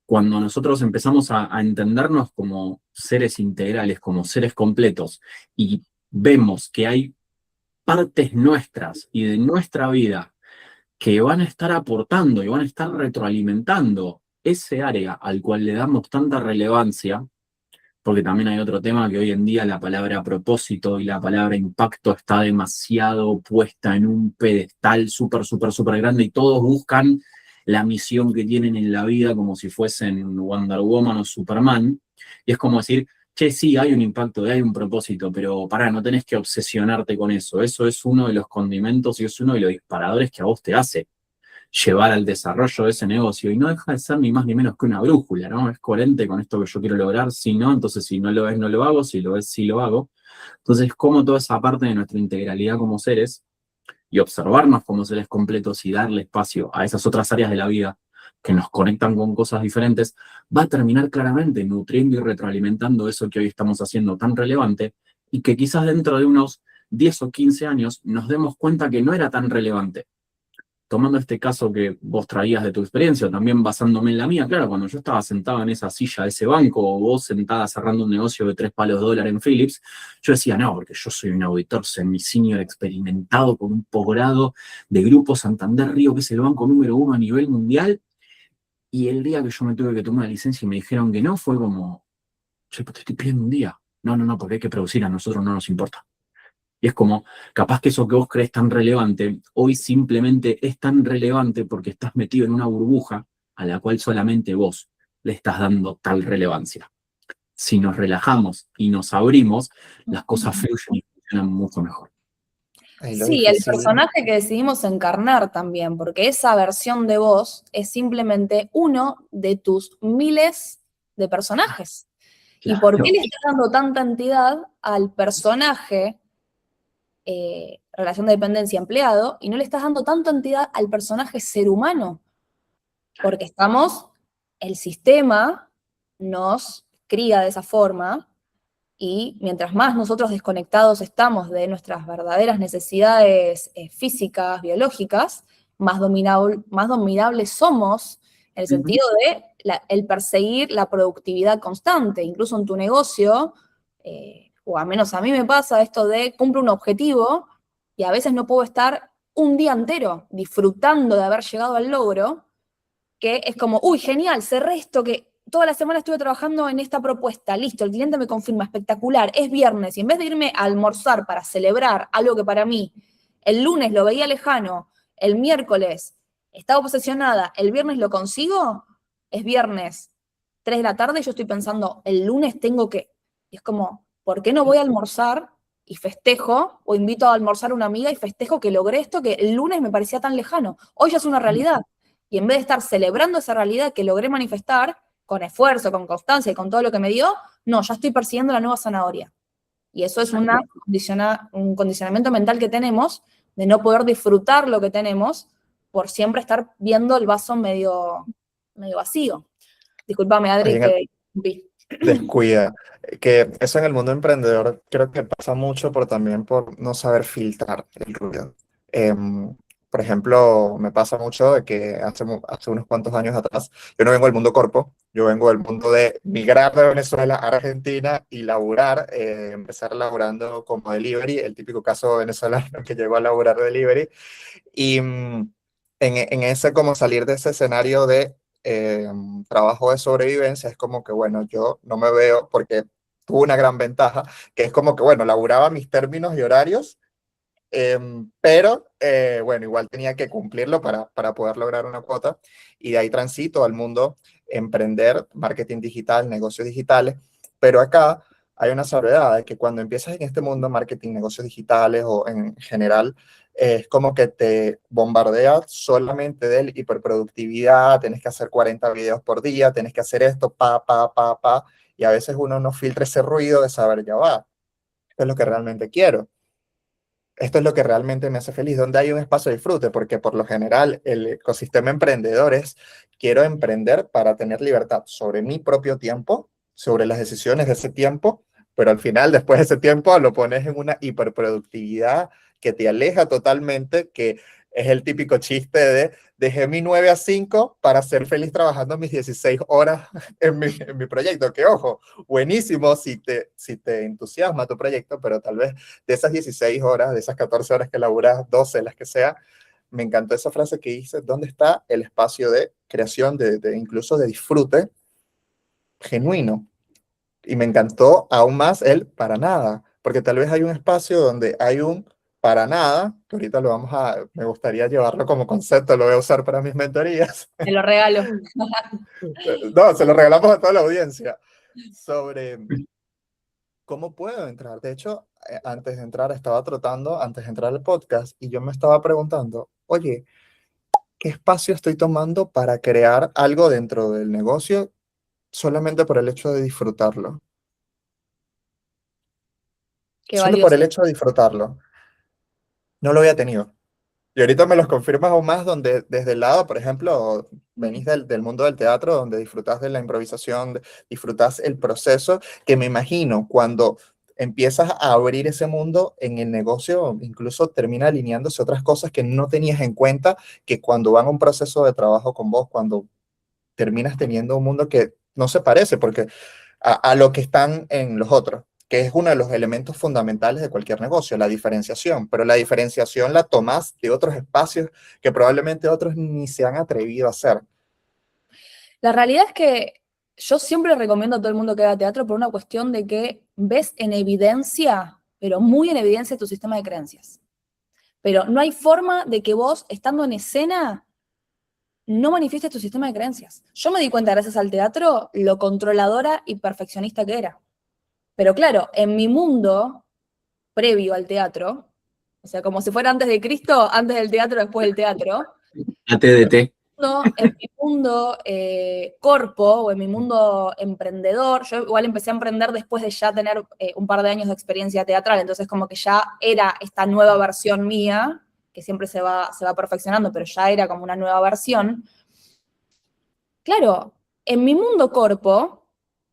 cuando nosotros empezamos a entendernos como seres integrales, como seres completos, y vemos que hay partes nuestras y de nuestra vida que van a estar aportando y van a estar retroalimentando ese área al cual le damos tanta relevancia, porque también hay otro tema que hoy en día la palabra propósito y la palabra impacto está demasiado puesta en un pedestal súper, súper, súper grande, y todos buscan la misión que tienen en la vida como si fuesen Wonder Woman o Superman, y es como decir, che, sí, hay un impacto, hay un propósito, pero pará, no tenés que obsesionarte con eso. Eso es uno de los condimentos y es uno de los disparadores que a vos te hace llevar al desarrollo de ese negocio, y no deja de ser ni más ni menos que una brújula, ¿no? Es coherente con esto que yo quiero lograr. Si no, entonces si no lo ves, no lo hago. Si lo ves, sí lo hago. Entonces, como toda esa parte de nuestra integralidad como seres y observarnos como seres completos y darle espacio a esas otras áreas de la vida que nos conectan con cosas diferentes, va a terminar claramente nutriendo y retroalimentando eso que hoy estamos haciendo tan relevante, y que quizás dentro de unos 10 o 15 años nos demos cuenta que no era tan relevante. tomando este caso que vos traías de tu experiencia, también basándome en la mía, claro, cuando yo estaba sentado en esa silla de ese banco, o vos sentada cerrando un negocio de 3 palos dólar en Philips, yo decía, no, porque yo soy un auditor semi-senior experimentado con un posgrado de Grupo Santander Río, que es el banco número 1 a nivel mundial, y el día que yo me tuve que tomar la licencia y me dijeron que no, fue como, che, pues te estoy pidiendo un día. No, no, no, porque hay que producir, a nosotros no nos importa. Y es como, capaz que eso que vos crees tan relevante, hoy simplemente es tan relevante porque estás metido en una burbuja a la cual solamente vos le estás dando tal relevancia. Si nos relajamos y nos abrimos, las cosas fluyen y funcionan mucho mejor. Ahí lo Sí, el difícil. personaje que decidimos encarnar también, porque esa versión de vos es simplemente uno de tus miles de personajes. ¿Y por qué Claro. le estás dando tanta entidad al personaje, relación de dependencia empleado, y no le estás dando tanta entidad al personaje ser humano? Porque el sistema nos cría de esa forma, y mientras más nosotros desconectados estamos de nuestras verdaderas necesidades físicas, biológicas, más dominables somos en el sentido de el perseguir la productividad constante. Incluso en tu negocio, o al menos a mí me pasa esto de cumplo un objetivo y a veces no puedo estar un día entero disfrutando de haber llegado al logro, que es como, uy, genial, cerré esto que toda la semana estuve trabajando en esta propuesta, listo, el cliente me confirma, espectacular, es viernes, y en vez de irme a almorzar para celebrar algo que para mí el lunes lo veía lejano, el miércoles estaba obsesionada, el viernes lo consigo, es viernes, 3 de la tarde, yo estoy pensando, el lunes tengo que, y es como, ¿por qué no voy a almorzar y festejo, o invito a almorzar a una amiga y festejo que logré esto que el lunes me parecía tan lejano? Hoy ya es una realidad. Y en vez de estar celebrando esa realidad que logré manifestar, con esfuerzo, con constancia y con todo lo que me dio, no, ya estoy persiguiendo la nueva zanahoria. Y eso es un condicionamiento mental que tenemos de no poder disfrutar lo que tenemos por siempre estar viendo el vaso medio vacío. Discúlpame, Adri, Ahí en el que vi. descuida. Que eso en el mundo emprendedor creo que pasa mucho también por no saber filtrar el ruido. Em, por ejemplo, me pasa mucho de que hace unos cuantos años atrás, yo no vengo del mundo corpo, yo vengo del mundo de migrar de Venezuela a Argentina y laburar, empezar laburando como delivery, el típico caso venezolano que llegó a laburar delivery. Y en ese como salir de ese escenario de trabajo de sobrevivencia, es como que, bueno, yo no me veo, porque tuve una gran ventaja, que es como que, bueno, laburaba mis términos y horarios, pero, bueno, igual tenía que cumplirlo para poder lograr una cuota, y de ahí transito al mundo emprender, marketing digital, negocios digitales, pero acá hay una salvedad de que cuando empiezas en este mundo, marketing, negocios digitales o en general, es como que te bombardea solamente de hiperproductividad, tienes que hacer 40 videos por día, tienes que hacer esto, y a veces uno no filtra ese ruido de saber, ya va, esto es lo que realmente quiero. Esto es lo que realmente me hace feliz, donde hay un espacio de disfrute, porque por lo general el ecosistema emprendedor es, quiero emprender para tener libertad sobre mi propio tiempo, sobre las decisiones de ese tiempo, pero al final, después de ese tiempo, lo pones en una hiperproductividad que te aleja totalmente, que es el típico chiste de dejé mi 9 a 5 para ser feliz trabajando mis 16 horas en mi proyecto, que ojo, buenísimo si te entusiasma tu proyecto, pero tal vez de esas 16 horas, de esas 14 horas que laburas, 12, las que sea, me encantó esa frase que dice, ¿dónde está el espacio de creación, incluso de disfrute genuino? Y me encantó aún más el para nada, porque tal vez hay un espacio donde hay un para nada, que ahorita me gustaría llevarlo como concepto, lo voy a usar para mis mentorías. Te lo regalo. No, se lo regalamos a toda la audiencia, sobre ¿cómo puedo entrar? De hecho, antes de entrar, antes de entrar al podcast, y yo me estaba preguntando, oye, ¿qué espacio estoy tomando para crear algo dentro del negocio solamente por el hecho de disfrutarlo? Qué Solo por valioso. el hecho de disfrutarlo. No lo había tenido. Y ahorita me los confirmas aún más, donde desde el lado, por ejemplo, venís del mundo del teatro, donde disfrutas de la improvisación, disfrutas el proceso, que me imagino cuando empiezas a abrir ese mundo en el negocio, incluso termina alineándose otras cosas que no tenías en cuenta, que cuando van a un proceso de trabajo con vos, cuando terminas teniendo un mundo que no se parece porque a lo que están en los otros, que es uno de los elementos fundamentales de cualquier negocio, la diferenciación, pero la diferenciación la tomás de otros espacios que probablemente otros ni se han atrevido a hacer. La realidad es que yo siempre recomiendo a todo el mundo que haga teatro por una cuestión de que ves en evidencia, pero muy en evidencia, tu sistema de creencias. Pero no hay forma de que vos, estando en escena, no manifiestes tu sistema de creencias. Yo me di cuenta, gracias al teatro, lo controladora y perfeccionista que era. Pero claro, en mi mundo previo al teatro, o sea, como si fuera antes de Cristo, antes del teatro, después del teatro, ATDT. en mi mundo corpo o en mi mundo emprendedor, yo igual empecé a emprender después de ya tener un par de años de experiencia teatral, entonces como que ya era esta nueva versión mía, que siempre se va perfeccionando, pero ya era como una nueva versión. Claro, en mi mundo corpo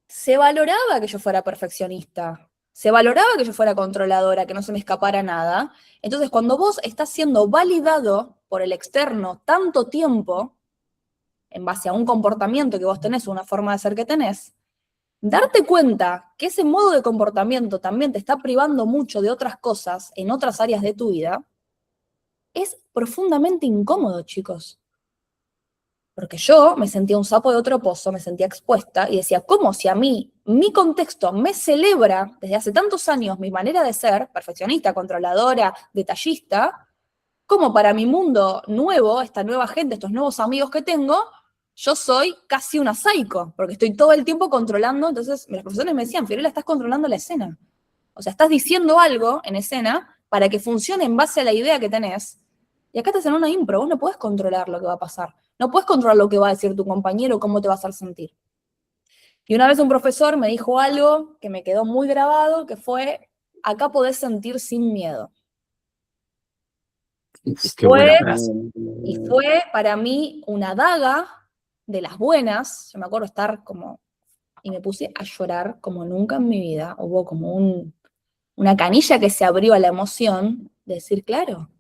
se valoraba que yo fuera perfeccionista, se valoraba que yo fuera controladora, que no se me escapara nada. Entonces, cuando vos estás siendo validado por el externo tanto tiempo, en base a un comportamiento que vos tenés, una forma de ser que tenés, darte cuenta que ese modo de comportamiento también te está privando mucho de otras cosas en otras áreas de tu vida, es profundamente incómodo, chicos. Porque yo me sentía un sapo de otro pozo, me sentía expuesta y decía, ¿cómo si a mí, mi contexto me celebra desde hace tantos años mi manera de ser, perfeccionista, controladora, detallista, cómo para mi mundo nuevo, esta nueva gente, estos nuevos amigos que tengo, yo soy casi una psycho, porque estoy todo el tiempo controlando, entonces los profesores me decían, Fiorella, estás controlando la escena. O sea, estás diciendo algo en escena para que funcione en base a la idea que tenés, y acá estás en una impro, vos no podés controlar lo que va a pasar. No puedes controlar lo que va a decir tu compañero, cómo te va a hacer sentir. Y una vez un profesor me dijo algo que me quedó muy grabado, que fue, acá podés sentir sin miedo. Qué buena frase. Y fue para mí una daga de las buenas. Yo me acuerdo estar como, y me puse a llorar como nunca en mi vida. Hubo como una canilla que se abrió a la emoción de decir, claro,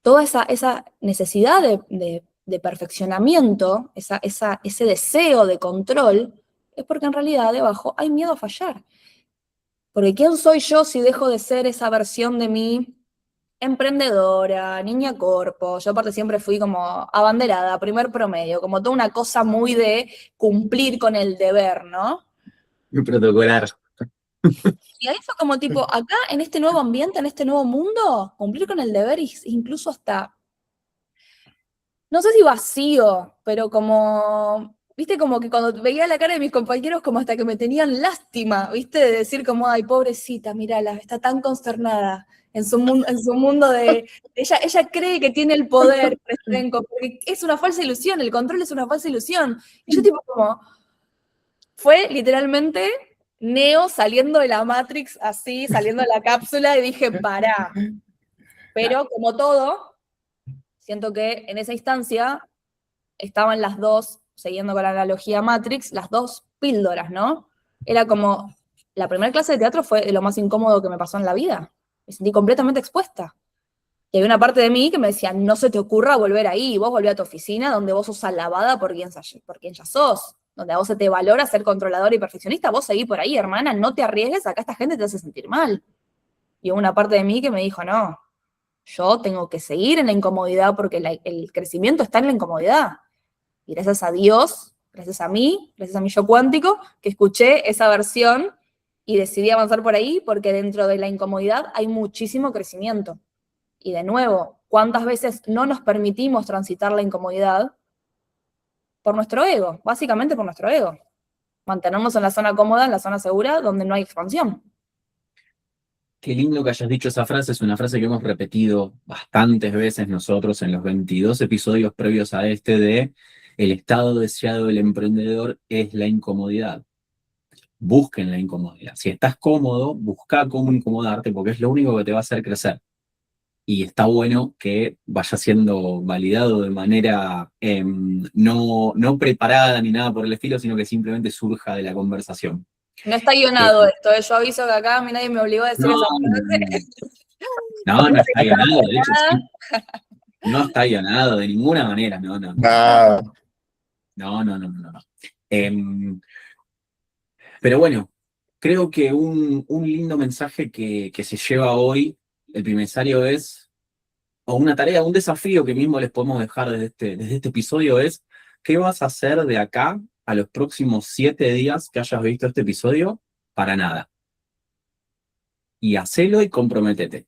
toda esa necesidad de perfeccionamiento, ese deseo de control, es porque en realidad debajo hay miedo a fallar. Porque ¿quién soy yo si dejo de ser esa versión de mí emprendedora, niña corpo? Yo aparte siempre fui como abanderada, primer promedio, como toda una cosa muy de cumplir con el deber, ¿no? Y protocolar. Y ahí fue como tipo, acá en este nuevo ambiente, en este nuevo mundo, cumplir con el deber incluso hasta, no sé si vacío, pero como, viste, como que cuando veía la cara de mis compañeros, como hasta que me tenían lástima, viste, de decir como, ay, pobrecita, mírala, está tan consternada en su mundo de, ella cree que tiene el poder, Prestenko, porque es una falsa ilusión, el control es una falsa ilusión. Y yo tipo como, fue literalmente Neo saliendo de la Matrix así, saliendo de la cápsula y dije, pará. Pero como todo, siento que en esa instancia estaban las dos, siguiendo con la analogía Matrix, las dos píldoras, ¿no? Era como, la primera clase de teatro fue lo más incómodo que me pasó en la vida. Me sentí completamente expuesta. Y había una parte de mí que me decía, no se te ocurra volver ahí, vos volví a tu oficina donde vos sos alabada por quien ya sos, donde a vos se te valora ser controlador y perfeccionista, vos seguí por ahí, hermana, no te arriesgues, acá esta gente te hace sentir mal. Y hubo una parte de mí que me dijo, no, yo tengo que seguir en la incomodidad porque el crecimiento está en la incomodidad. Y gracias a Dios, gracias a mí yo cuántico, que escuché esa versión y decidí avanzar por ahí porque dentro de la incomodidad hay muchísimo crecimiento. Y de nuevo, ¿cuántas veces no nos permitimos transitar la incomodidad? Por nuestro ego, básicamente por nuestro ego. Mantenernos en la zona cómoda, en la zona segura, donde no hay expansión. Qué lindo que hayas dicho esa frase, es una frase que hemos repetido bastantes veces nosotros en los 22 episodios previos a este de el estado deseado del emprendedor es la incomodidad. Busquen la incomodidad. Si estás cómodo, busca cómo incomodarte porque es lo único que te va a hacer crecer. Y está bueno que vaya siendo validado de manera no preparada ni nada por el estilo, sino que simplemente surja de la conversación. No está Eh, guionado esto, yo aviso que acá a mí nadie me obligó a decir no, esa frase. no está guionado, de hecho, sí, no está guionado de ninguna manera, no. Nada. No. Em, pero bueno, creo que un lindo mensaje que se lleva hoy el primario es, o una tarea, un desafío que mismo les podemos dejar desde este episodio es, ¿qué vas a hacer de acá a los próximos 7 días que hayas visto este episodio? Para nada. Y hacelo y comprométete.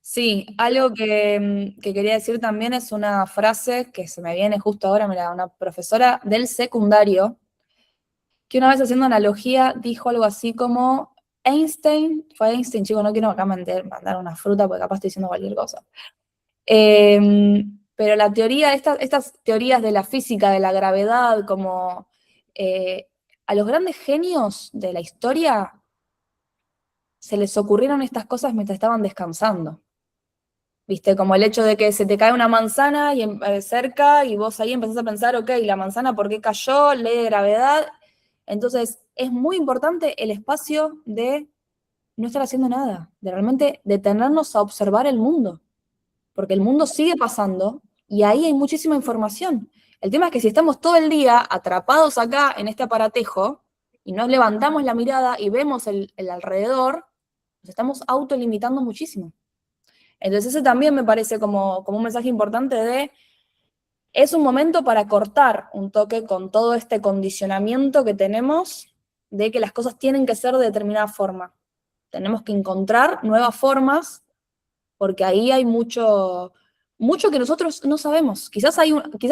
Sí, algo que quería decir también es una frase que se me viene justo ahora, mira, una profesora del secundario, que una vez haciendo analogía dijo algo así como fue Einstein, chico, no quiero acá mandar una fruta porque capaz estoy diciendo cualquier cosa. Pero la teoría, estas teorías de la física, de la gravedad, como a los grandes genios de la historia se les ocurrieron estas cosas mientras estaban descansando. ¿Viste? Como el hecho de que se te cae una manzana y cerca y vos ahí empezás a pensar, ok, la manzana, ¿por qué cayó? Ley de gravedad. Entonces, es muy importante el espacio de no estar haciendo nada, de realmente detenernos a observar el mundo, porque el mundo sigue pasando y ahí hay muchísima información. El tema es que si estamos todo el día atrapados acá en este aparatejo y no levantamos la mirada y vemos el alrededor, nos estamos autolimitando muchísimo. Entonces ese también me parece como un mensaje importante de, es un momento para cortar un toque con todo este condicionamiento que tenemos de que las cosas tienen que ser de determinada forma. Tenemos que encontrar nuevas formas porque ahí hay mucho que nosotros no sabemos. Quizás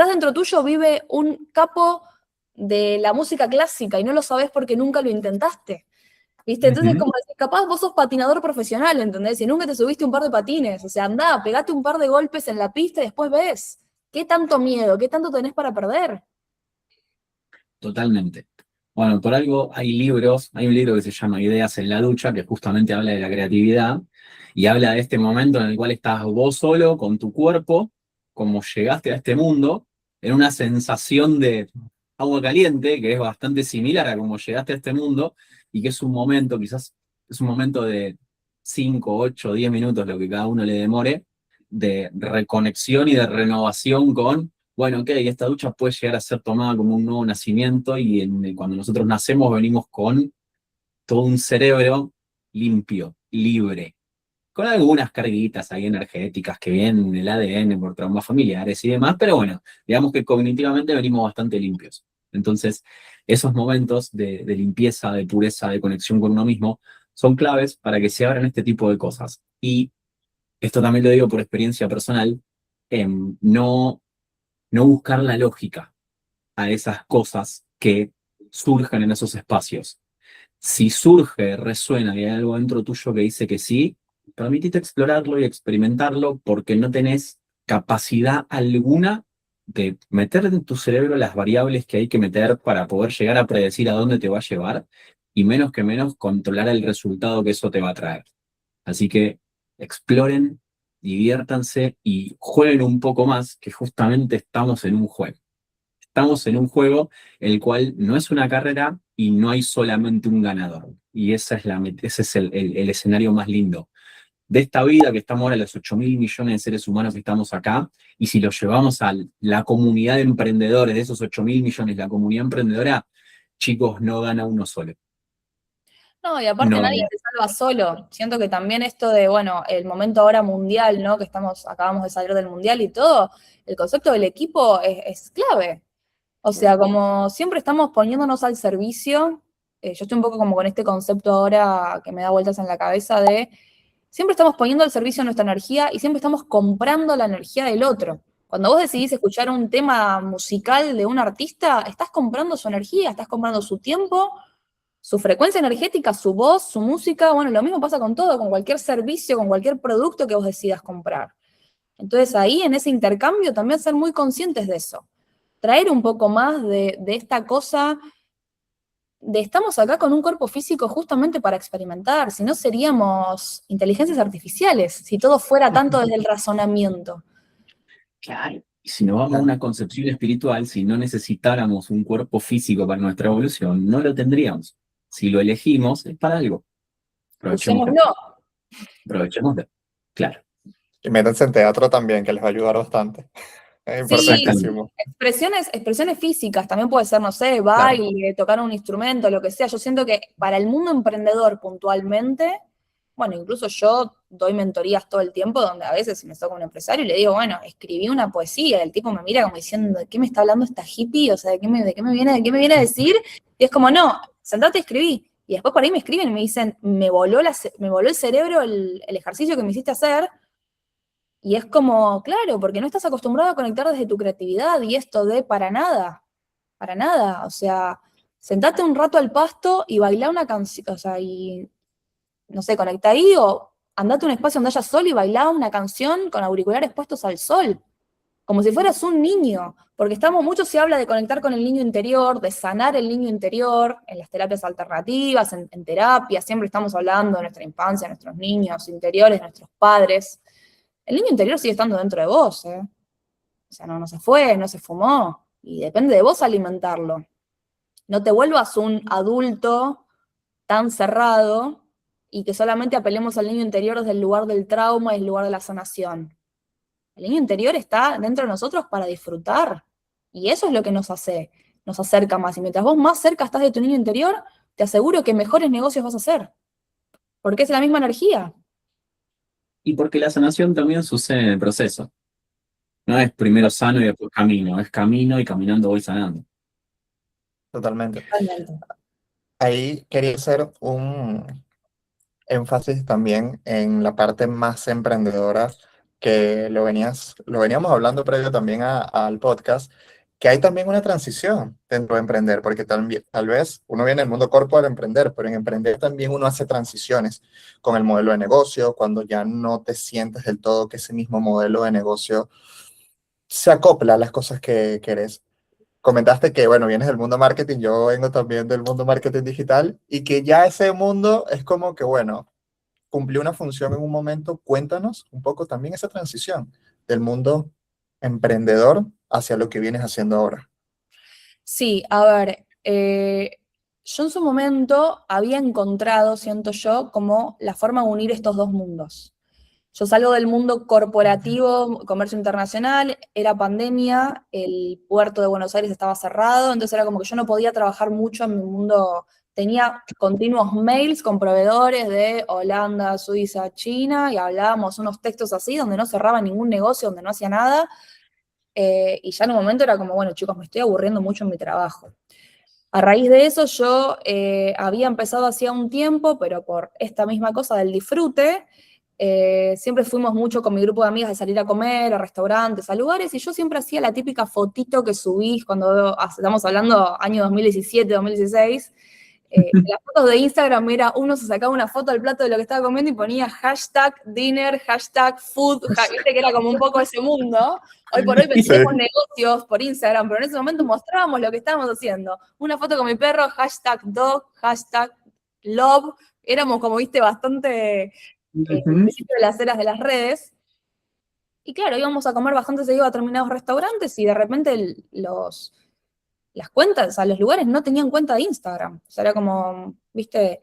dentro tuyo vive un capo de la música clásica y no lo sabes porque nunca lo intentaste. ¿Viste? Entonces, Ujú. como decir, capaz vos sos patinador profesional, ¿entendés? Y nunca te subiste un par de patines. O sea, andá, pegate un par de golpes en la pista y después ves. ¿Qué tanto miedo? ¿Qué tanto tenés para perder? Totalmente. Bueno, por algo hay libros, hay un libro que se llama Ideas en la ducha, que justamente habla de la creatividad y habla de este momento en el cual estás vos solo con tu cuerpo, como llegaste a este mundo, en una sensación de agua caliente, que es bastante similar a cómo llegaste a este mundo, y que es un momento, quizás es un momento de 5, 8, 10 minutos, lo que cada uno le demore, de reconexión y de renovación con bueno, ok, esta ducha puede llegar a ser tomada como un nuevo nacimiento y cuando nosotros nacemos venimos con todo un cerebro limpio, libre, con algunas carguitas ahí energéticas que vienen del ADN por traumas familiares y demás, pero bueno, digamos que cognitivamente venimos bastante limpios. Entonces, esos momentos de limpieza, de pureza, de conexión con uno mismo, son claves para que se abran este tipo de cosas. Y esto también lo digo por experiencia personal, no buscar la lógica a esas cosas que surjan en esos espacios. Si surge, resuena y hay algo dentro tuyo que dice que sí, permitite explorarlo y experimentarlo porque no tenés capacidad alguna de meter en tu cerebro las variables que hay que meter para poder llegar a predecir a dónde te va a llevar y menos que menos controlar el resultado que eso te va a traer. Así que exploren, diviértanse y jueguen un poco más, que justamente estamos en un juego. Estamos en un juego el cual no es una carrera y no hay solamente un ganador. Y ese es el escenario más lindo de esta vida que estamos ahora, los 8.000 millones de seres humanos que estamos acá, y si lo llevamos a la comunidad de emprendedores, de esos 8.000 millones, la comunidad emprendedora, chicos, no gana uno solo. No, y aparte No nadie gana. se salva solo. Siento que también esto de, bueno, el momento ahora mundial, ¿no? Que acabamos de salir del mundial y todo, el concepto del equipo es clave. O sea, como siempre estamos poniéndonos al servicio, yo estoy un poco como con este concepto ahora que me da vueltas en la cabeza de, siempre estamos poniendo al servicio nuestra energía y siempre estamos comprando la energía del otro. Cuando vos decidís escuchar un tema musical de un artista, estás comprando su energía, estás comprando su tiempo, su frecuencia energética, su voz, su música. Bueno, lo mismo pasa con todo, con cualquier servicio, con cualquier producto que vos decidas comprar. Entonces ahí en ese intercambio también ser muy conscientes de eso. Traer un poco más de esta cosa de estamos acá con un cuerpo físico justamente para experimentar, si no seríamos inteligencias artificiales, si todo fuera tanto desde el razonamiento. Claro. Y si nos vamos a una concepción espiritual, si no necesitáramos un cuerpo físico para nuestra evolución, no lo tendríamos. Si lo elegimos, es para algo. Aprovechémoslo. Usémoslo. Aprovechémoslo. Claro. Y métanse en teatro también, que les va a ayudar bastante. Es Sí, Exactamente. importantísimo. expresiones físicas, también puede ser, no sé, Claro, baile, tocar un instrumento, lo que sea. Yo siento que para el mundo emprendedor puntualmente, bueno, incluso yo doy mentorías todo el tiempo, donde a veces me toca un empresario y le digo, bueno, escribí una poesía, y el tipo me mira como diciendo, ¿de qué me está hablando esta hippie? O sea, de qué me viene a decir? Y es como, no, sentate y escribí. Y después por ahí me escriben y me dicen, me voló el cerebro el ejercicio que me hiciste hacer. Y es como, claro, porque no estás acostumbrado a conectar desde tu creatividad y esto de para nada. O sea, sentate un rato al pasto y bailá una canción, o sea, y no sé, conecta ahí o andate a un espacio donde haya sol y bailá una canción con auriculares puestos al sol, como si fueras un niño, porque mucho se habla de conectar con el niño interior, de sanar el niño interior en las terapias alternativas, en terapia, siempre estamos hablando de nuestra infancia, de nuestros niños interiores, nuestros padres. El niño interior sigue estando dentro de vos, ¿eh? O sea, no se fue, no se fumó, y depende de vos alimentarlo. No te vuelvas un adulto tan cerrado y que solamente apelemos al niño interior desde el lugar del trauma y el lugar de la sanación. El niño interior está dentro de nosotros para disfrutar, y eso es lo que nos acerca más. Y mientras vos más cerca estás de tu niño interior, te aseguro que mejores negocios vas a hacer, porque es la misma energía. Y porque la sanación también sucede en el proceso. No es primero sano y después camino, es camino y caminando voy sanando. totalmente. Totalmente. Ahí quería hacer un énfasis también en la parte más emprendedora que lo veníamos hablando previo también al podcast, que hay también una transición dentro de emprender, porque tal vez uno viene del mundo corporativo al emprender, pero en emprender también uno hace transiciones con el modelo de negocio, cuando ya no te sientes del todo que ese mismo modelo de negocio se acopla a las cosas que querés. Comentaste que, bueno, vienes del mundo marketing, yo vengo también del mundo marketing digital y que ya ese mundo es como que, bueno, cumplió una función en un momento. Cuéntanos un poco también esa transición del mundo emprendedor hacia lo que vienes haciendo ahora. Sí, a ver, yo en su momento había encontrado, siento yo, como la forma de unir estos dos mundos. Yo salgo del mundo corporativo, comercio internacional, era pandemia, el puerto de Buenos Aires estaba cerrado, entonces era como que yo no podía trabajar mucho en mi mundo. Tenía continuos mails con proveedores de Holanda, Suiza, China, y hablábamos unos textos así, donde no cerraba ningún negocio, donde no hacía nada. Y ya en un momento era como, bueno, chicos, me estoy aburriendo mucho en mi trabajo. A raíz de eso yo había empezado hacía un tiempo, pero por esta misma cosa del disfrute, siempre fuimos mucho con mi grupo de amigas de salir a comer, a restaurantes, a lugares, y yo siempre hacía la típica fotito que subís cuando estamos hablando año 2017, 2016. Las fotos de Instagram era, uno se sacaba una foto del plato de lo que estaba comiendo y ponía hashtag dinner, hashtag food, viste que era como un poco ese mundo. Hoy por hoy Sí, vendemos negocios por Instagram, pero en ese momento mostrábamos lo que estábamos haciendo. Una foto con mi perro, hashtag dog, hashtag love. Éramos como, viste, bastante al principio de las eras de las redes. Y claro, íbamos a comer bastante seguido a determinados restaurantes y de repente las cuentas, o sea, los lugares no tenían cuenta de Instagram. O sea, era como, viste,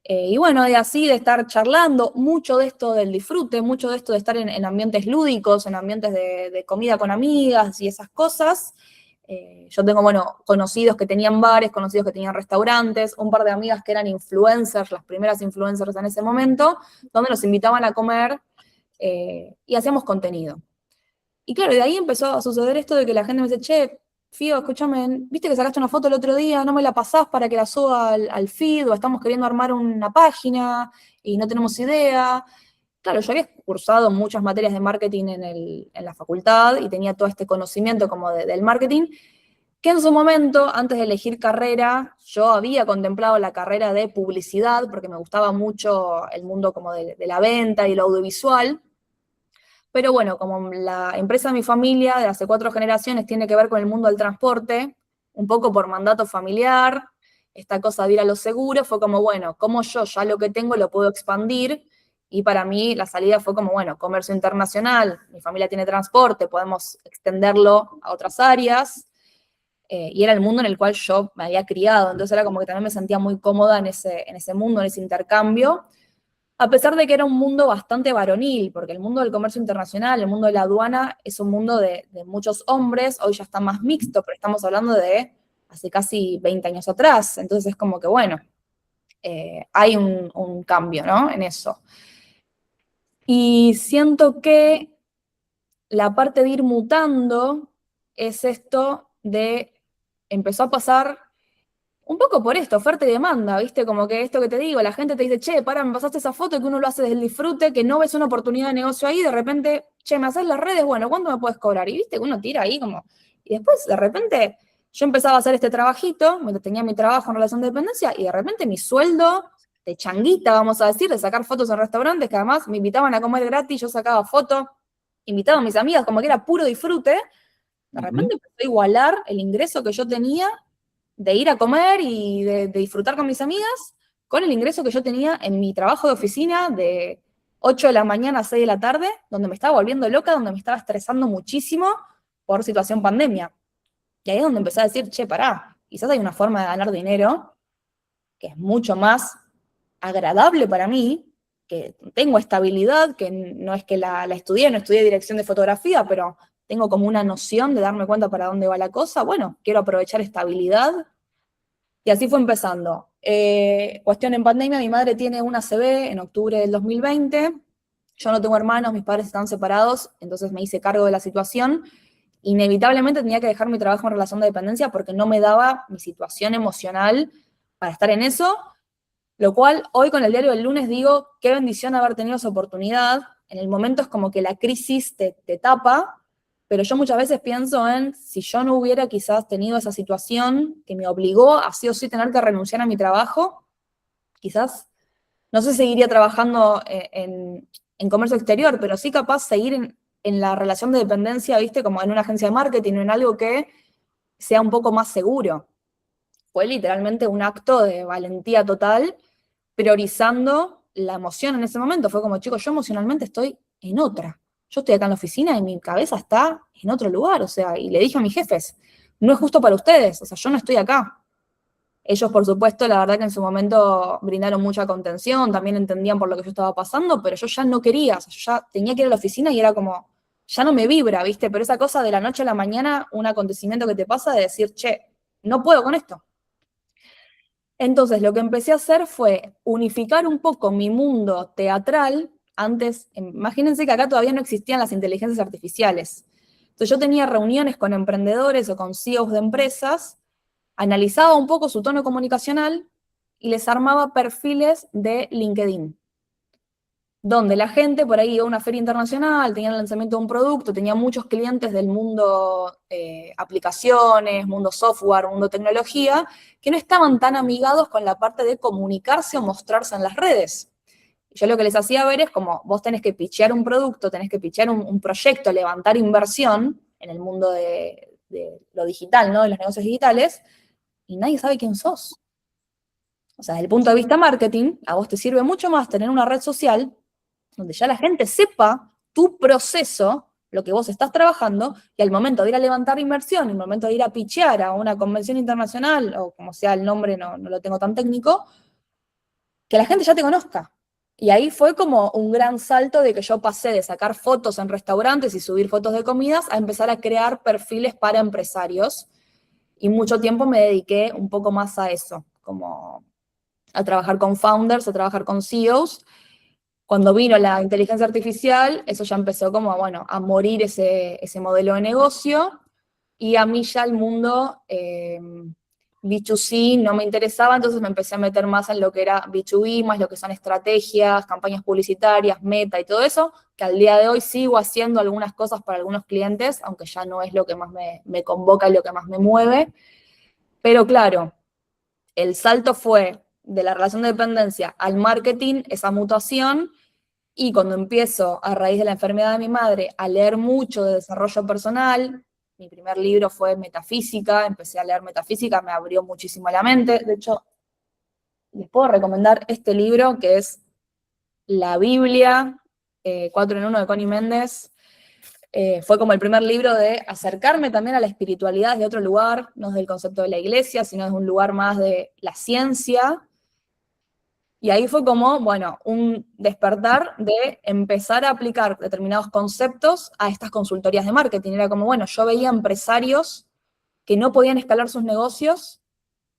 y bueno, de así, de estar charlando, mucho de esto del disfrute, mucho de esto de estar en ambientes lúdicos, en ambientes de comida con amigas y esas cosas. Yo tengo, bueno, conocidos que tenían bares, conocidos que tenían restaurantes, un par de amigas que eran influencers, las primeras influencers en ese momento, donde nos invitaban a comer y hacíamos contenido. Y claro, de ahí empezó a suceder esto de que la gente me dice, che, Fío, escúchame, viste que sacaste una foto el otro día, no me la pasás para que la suba al feed, o estamos queriendo armar una página y no tenemos idea. Claro, yo había cursado muchas materias de marketing en la facultad y tenía todo este conocimiento como del marketing, que en su momento, antes de elegir carrera, yo había contemplado la carrera de publicidad, porque me gustaba mucho el mundo como de la venta y lo audiovisual. Pero bueno, como la empresa de mi familia de hace 4 generaciones tiene que ver con el mundo del transporte, un poco por mandato familiar, esta cosa de ir a lo seguro, fue como, bueno, como yo ya lo que tengo lo puedo expandir, y para mí la salida fue como, bueno, comercio internacional, mi familia tiene transporte, podemos extenderlo a otras áreas. y era el mundo en el cual yo me había criado, entonces era como que también me sentía muy cómoda en ese mundo, en ese intercambio, a pesar de que era un mundo bastante varonil, porque el mundo del comercio internacional, el mundo de la aduana, es un mundo de muchos hombres, hoy ya está más mixto, pero estamos hablando de hace casi 20 años atrás, entonces es como que, bueno, hay un cambio, ¿no? En eso. Y siento que la parte de ir mutando es esto de, empezó a pasar un poco por esto, oferta y demanda, ¿viste? Como que esto que te digo, la gente te dice, che, para, me pasaste esa foto, que uno lo hace desde el disfrute, que no ves una oportunidad de negocio ahí, de repente, che, me haces las redes, bueno, ¿cuánto me puedes cobrar? Y viste que uno tira ahí como... Y después, de repente, yo empezaba a hacer este trabajito, mientras tenía mi trabajo en relación de dependencia, y de repente mi sueldo de changuita, vamos a decir, de sacar fotos en restaurantes, que además me invitaban a comer gratis, yo sacaba fotos, invitaba a mis amigas, como que era puro disfrute, de repente empezó a igualar el ingreso que yo tenía de ir a comer y de disfrutar con mis amigas, con el ingreso que yo tenía en mi trabajo de oficina de 8 de la mañana a 6 de la tarde, donde me estaba volviendo loca, donde me estaba estresando muchísimo por situación pandemia. Y ahí es donde empecé a decir, che, pará, quizás hay una forma de ganar dinero que es mucho más agradable para mí, que tengo estabilidad, que no es que la estudié, no estudié dirección de fotografía, pero tengo como una noción de darme cuenta para dónde va la cosa. Bueno, quiero aprovechar estabilidad. Y así fue empezando. Cuestión en pandemia, mi madre tiene una ACV en octubre del 2020. Yo no tengo hermanos, mis padres están separados, entonces me hice cargo de la situación. Inevitablemente tenía que dejar mi trabajo en relación de dependencia porque no me daba mi situación emocional para estar en eso, lo cual hoy con el diario del lunes digo, qué bendición haber tenido esa oportunidad. En el momento es como que la crisis te tapa, pero yo muchas veces pienso en si yo no hubiera quizás tenido esa situación que me obligó a sí o sí tener que renunciar a mi trabajo, quizás, no sé, seguiría trabajando en comercio exterior, pero sí capaz seguir en la relación de dependencia, viste, como en una agencia de marketing o en algo que sea un poco más seguro. Fue literalmente un acto de valentía total, priorizando la emoción en ese momento. Fue como, chicos, yo emocionalmente estoy en otra. Yo estoy acá en la oficina y mi cabeza está en otro lugar, o sea, y le dije a mis jefes, no es justo para ustedes, o sea, yo no estoy acá. Ellos, por supuesto, la verdad que en su momento brindaron mucha contención, también entendían por lo que yo estaba pasando, pero yo ya no quería, o sea, yo ya tenía que ir a la oficina y era como, ya no me vibra, ¿viste? Pero esa cosa de la noche a la mañana, un acontecimiento que te pasa de decir, che, no puedo con esto. Entonces, lo que empecé a hacer fue unificar un poco mi mundo teatral. Antes, imagínense que acá todavía no existían las inteligencias artificiales. Entonces, yo tenía reuniones con emprendedores o con CEOs de empresas, analizaba un poco su tono comunicacional y les armaba perfiles de LinkedIn, donde la gente por ahí iba a una feria internacional, tenía el lanzamiento de un producto, tenía muchos clientes del mundo aplicaciones, mundo software, mundo tecnología, que no estaban tan amigados con la parte de comunicarse o mostrarse en las redes. Y yo lo que les hacía ver es como, vos tenés que pitchear un producto, tenés que pitchear un proyecto, levantar inversión en el mundo de lo digital, ¿no? De los negocios digitales, y nadie sabe quién sos. O sea, desde el punto de vista marketing, a vos te sirve mucho más tener una red social donde ya la gente sepa tu proceso, lo que vos estás trabajando, y al momento de ir a levantar inversión, al momento de ir a pitchear a una convención internacional, o como sea el nombre, no lo tengo tan técnico, que la gente ya te conozca. Y ahí fue como un gran salto de que yo pasé de sacar fotos en restaurantes y subir fotos de comidas a empezar a crear perfiles para empresarios. Y mucho tiempo me dediqué un poco más a eso, como a trabajar con founders, a trabajar con CEOs. Cuando vino la inteligencia artificial, eso ya empezó como, bueno, a morir ese modelo de negocio, y a mí ya el mundo B2C no me interesaba, entonces me empecé a meter más en lo que era B2B, más lo que son estrategias, campañas publicitarias, meta y todo eso, que al día de hoy sigo haciendo algunas cosas para algunos clientes, aunque ya no es lo que más me convoca y lo que más me mueve. Pero claro, el salto fue de la relación de dependencia al marketing, esa mutación. Y cuando empiezo, a raíz de la enfermedad de mi madre, a leer mucho de desarrollo personal, mi primer libro fue Metafísica, empecé a leer Metafísica, me abrió muchísimo la mente. De hecho, les puedo recomendar este libro, que es La Biblia, 4 en 1 de Connie Méndez. Fue como el primer libro de acercarme también a la espiritualidad de otro lugar, no desde el concepto de la iglesia, sino desde un lugar más de la ciencia. Y ahí fue como, bueno, un despertar de empezar a aplicar determinados conceptos a estas consultorías de marketing. Era como, bueno, yo veía empresarios que no podían escalar sus negocios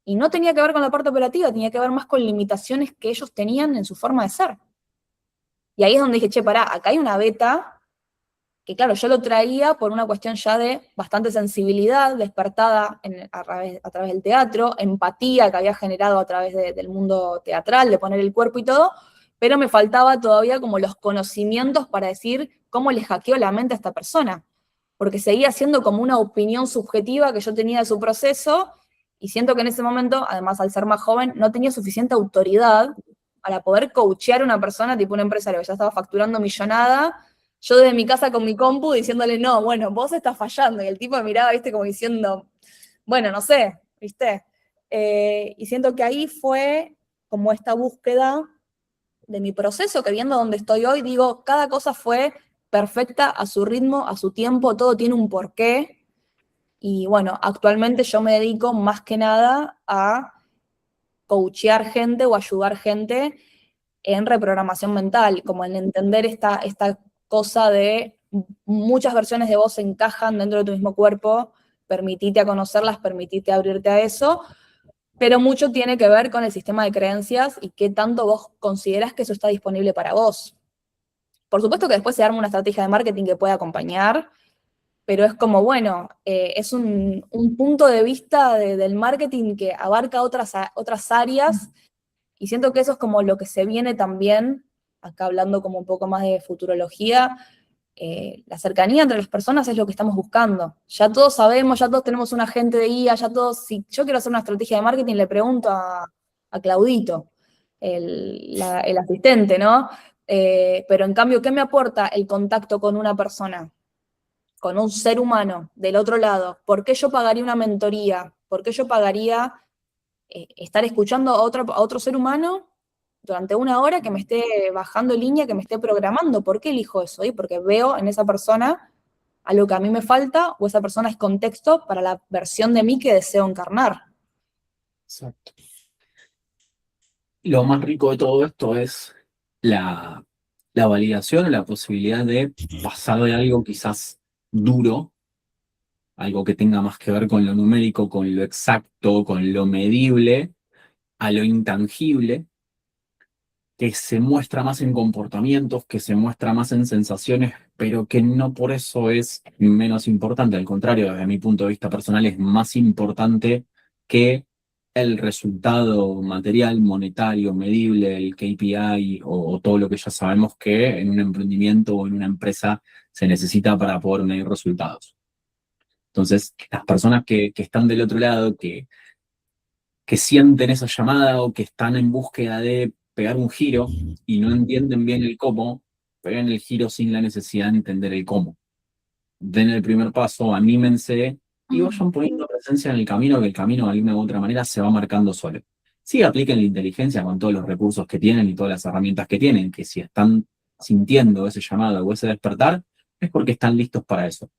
y no tenía que ver con la parte operativa, tenía que ver más con limitaciones que ellos tenían en su forma de ser. Y ahí es donde dije, che, pará, acá hay una beta que claro, yo lo traía por una cuestión ya de bastante sensibilidad despertada a través del teatro, empatía que había generado a través del mundo teatral, de poner el cuerpo y todo, pero me faltaba todavía como los conocimientos para decir cómo le hackeó la mente a esta persona, porque seguía siendo como una opinión subjetiva que yo tenía de su proceso, y siento que en ese momento, además al ser más joven, no tenía suficiente autoridad para poder coachear a una persona, tipo un empresario que ya estaba facturando millonada, yo desde mi casa con mi compu diciéndole, no, bueno, vos estás fallando. Y el tipo me miraba, viste, como diciendo, bueno, no sé, viste. Y siento que ahí fue como esta búsqueda de mi proceso, que viendo dónde estoy hoy, digo, cada cosa fue perfecta a su ritmo, a su tiempo, todo tiene un porqué. Y bueno, actualmente yo me dedico más que nada a coachear gente o ayudar gente en reprogramación mental, como en entender esta cosa de muchas versiones de vos se encajan dentro de tu mismo cuerpo, permitite a conocerlas, permitite abrirte a eso, pero mucho tiene que ver con el sistema de creencias y qué tanto vos considerás que eso está disponible para vos. Por supuesto que después se arma una estrategia de marketing que puede acompañar, pero es como, bueno, es un punto de vista del marketing que abarca otras áreas, y siento que eso es como lo que se viene también, acá hablando como un poco más de futurología, la cercanía entre las personas es lo que estamos buscando. Ya todos sabemos, ya todos tenemos un agente de guía, ya todos, si yo quiero hacer una estrategia de marketing, le pregunto a Claudito, el asistente, ¿no? Pero en cambio, ¿qué me aporta el contacto con una persona? Con un ser humano del otro lado. ¿Por qué yo pagaría una mentoría? ¿Por qué yo pagaría estar escuchando a otro ser humano durante una hora que me esté bajando línea, que me esté programando? ¿Por qué elijo eso? ¿Y? Porque veo en esa persona algo que a mí me falta, o esa persona es contexto para la versión de mí que deseo encarnar. Exacto. Lo más rico de todo esto es la validación o la posibilidad de pasar de algo quizás duro, algo que tenga más que ver con lo numérico, con lo exacto, con lo medible, a lo intangible, que se muestra más en comportamientos, que se muestra más en sensaciones, pero que no por eso es menos importante. Al contrario, desde mi punto de vista personal, es más importante que el resultado material, monetario, medible, el KPI o todo lo que ya sabemos que en un emprendimiento o en una empresa se necesita para poder medir resultados. Entonces, las personas que están del otro lado, que sienten esa llamada o que están en búsqueda de pegar un giro y no entienden bien el cómo, pegan el giro sin la necesidad de entender el cómo. Den el primer paso, anímense y vayan poniendo presencia en el camino, que el camino de alguna u otra manera se va marcando solo. Sí, apliquen la inteligencia con todos los recursos que tienen y todas las herramientas que tienen, que si están sintiendo ese llamado o ese despertar, es porque están listos para eso.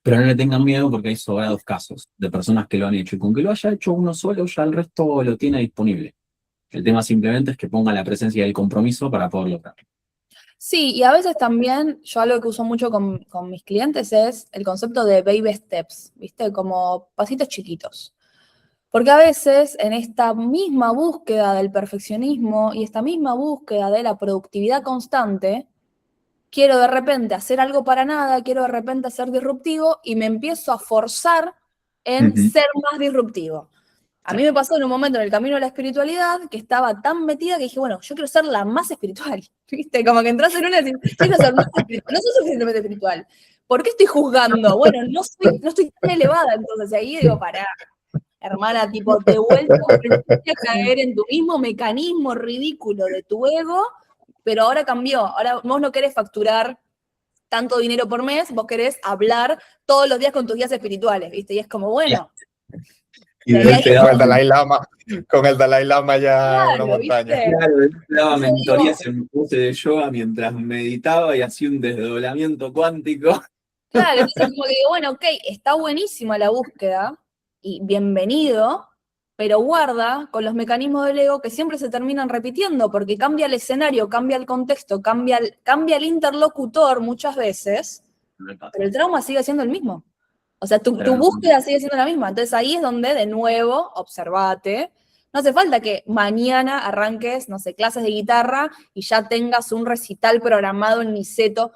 Pero no le tengan miedo porque hay sobrados casos de personas que lo han hecho, y con que lo haya hecho uno solo, ya el resto lo tiene disponible. El tema simplemente es que ponga la presencia y el compromiso para poder lograrlo. Sí, y a veces también, yo algo que uso mucho con mis clientes es el concepto de baby steps, ¿viste? Como pasitos chiquitos. Porque a veces en esta misma búsqueda del perfeccionismo y esta misma búsqueda de la productividad constante, quiero de repente hacer algo para nada, quiero de repente ser disruptivo y me empiezo a forzar en ser más disruptivo. A mí me pasó en un momento en el camino de la espiritualidad que estaba tan metida que dije, bueno, yo quiero ser la más espiritual, ¿viste? Como que entras en una y dices, quiero ser más espiritual, no soy suficientemente espiritual. ¿Por qué estoy juzgando? Bueno, no estoy tan elevada, entonces ahí digo, pará, hermana, tipo, de vuelta volviste a caer en tu mismo mecanismo ridículo de tu ego, pero ahora cambió, ahora vos no querés facturar tanto dinero por mes, vos querés hablar todos los días con tus guías espirituales, ¿viste? Y es como, bueno, Y ahí te Con daba, el Dalai Lama, con el Dalai Lama ya en una claro, montaña. ¿viste? claro, él te daba Entonces mentorías en pose de yoga mientras meditaba y hacía un desdoblamiento cuántico. claro, entonces como que digo, bueno, ok, está buenísima la búsqueda y bienvenido, pero guarda con los mecanismos del ego que siempre se terminan repitiendo, porque cambia el escenario, cambia el contexto, cambia el interlocutor muchas veces, pero el trauma sigue siendo el mismo. O sea, tu búsqueda sigue siendo la misma. Entonces ahí es donde, de nuevo, observate. No hace falta que mañana arranques, no sé, clases de guitarra y ya tengas un recital programado en Niceto.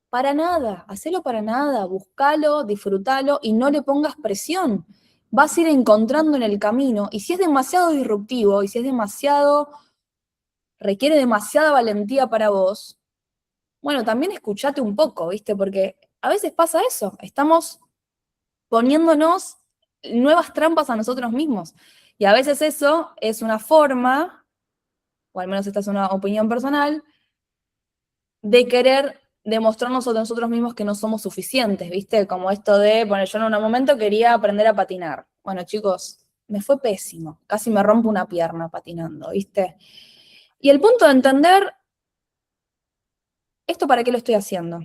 Para nada, hacelo para nada, buscalo, disfrútalo y no le pongas presión. Vas a ir encontrando en el camino y si es demasiado disruptivo y si es demasiado, requiere demasiada valentía para vos, bueno, también escuchate un poco, ¿viste? Porque a veces pasa eso, estamos poniéndonos nuevas trampas a nosotros mismos. Y a veces eso es una forma, o al menos esta es una opinión personal, de querer demostrarnos a nosotros mismos que no somos suficientes, ¿viste? Como esto de, bueno, yo en un momento quería aprender a patinar. Bueno, chicos, me fue pésimo. Casi me rompo una pierna patinando, ¿viste? Y el punto de entender, ¿esto para qué lo estoy haciendo?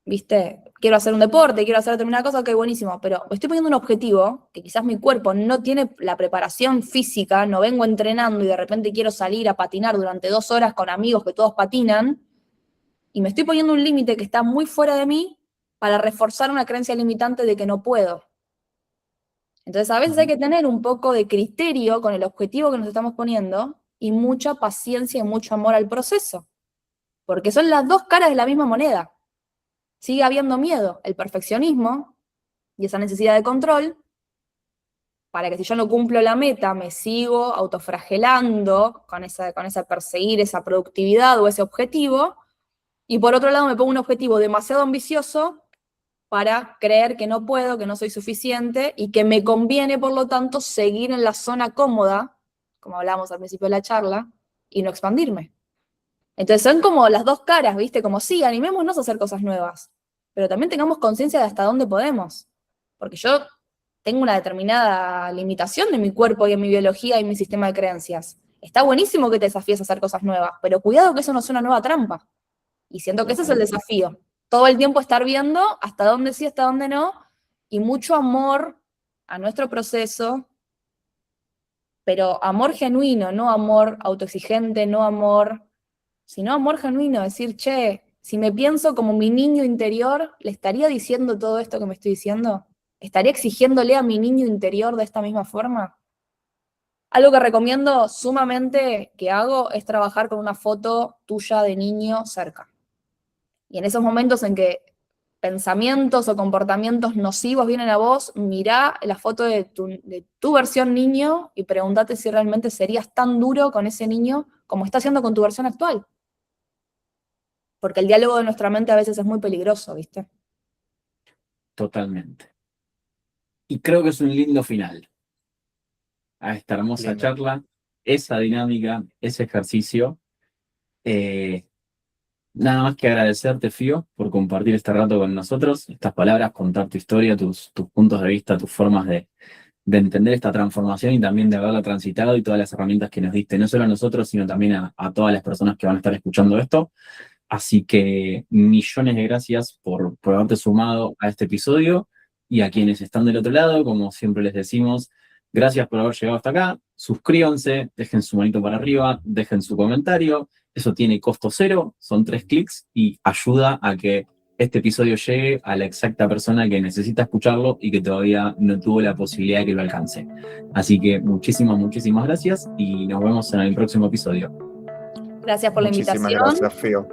¿Viste? Quiero hacer un deporte, quiero hacer determinada cosa, ok, buenísimo, pero me estoy poniendo un objetivo que quizás mi cuerpo no tiene la preparación física, no vengo entrenando y de repente quiero salir a patinar durante 2 horas con amigos que todos patinan, y me estoy poniendo un límite que está muy fuera de mí para reforzar una creencia limitante de que no puedo. Entonces a veces hay que tener un poco de criterio con el objetivo que nos estamos poniendo y mucha paciencia y mucho amor al proceso, porque son las dos caras de la misma moneda. Sigue habiendo miedo, el perfeccionismo y esa necesidad de control, para que si yo no cumplo la meta, me sigo autoflagelando con esa perseguir esa productividad o ese objetivo, y por otro lado me pongo un objetivo demasiado ambicioso para creer que no puedo, que no soy suficiente, y que me conviene, por lo tanto, seguir en la zona cómoda, como hablábamos al principio de la charla, y no expandirme. Entonces son como las dos caras, ¿viste? Como sí, animémonos a hacer cosas nuevas, pero también tengamos conciencia de hasta dónde podemos. Porque yo tengo una determinada limitación de mi cuerpo y en mi biología y en mi sistema de creencias. Está buenísimo que te desafíes a hacer cosas nuevas, pero cuidado que eso no sea una nueva trampa. Y siento que ese es el desafío. Todo el tiempo estar viendo hasta dónde sí, hasta dónde no, y mucho amor a nuestro proceso, pero amor genuino, no amor autoexigente, no amor, sino amor genuino, decir, che, si me pienso como mi niño interior, ¿le estaría diciendo todo esto que me estoy diciendo? ¿Estaría exigiéndole a mi niño interior de esta misma forma? Algo que recomiendo sumamente que hago es trabajar con una foto tuya de niño cerca. Y en esos momentos en que pensamientos o comportamientos nocivos vienen a vos, mirá la foto de tu versión niño y pregúntate si realmente serías tan duro con ese niño como estás haciendo con tu versión actual. Porque el diálogo de nuestra mente a veces es muy peligroso, ¿viste? Totalmente. Y creo que es un lindo final a esta hermosa Lindo. charla, esa dinámica, ese ejercicio. Nada más que agradecerte, Fío, por compartir este rato con nosotros, estas palabras, contar tu historia, tus puntos de vista, tus formas de entender esta transformación y también de haberla transitado y todas las herramientas que nos diste, no solo a nosotros, sino también a todas las personas que van a estar escuchando esto. Así que millones de gracias por haberte sumado a este episodio y a quienes están del otro lado, como siempre les decimos, gracias por haber llegado hasta acá. Suscríbanse, dejen su manito para arriba, dejen su comentario. Eso tiene costo cero, son 3 clics y ayuda a que este episodio llegue a la exacta persona que necesita escucharlo y que todavía no tuvo la posibilidad de que lo alcance. Así que muchísimas, muchísimas gracias y nos vemos en el próximo episodio. Gracias por la Muchísimas invitación. gracias, Fío.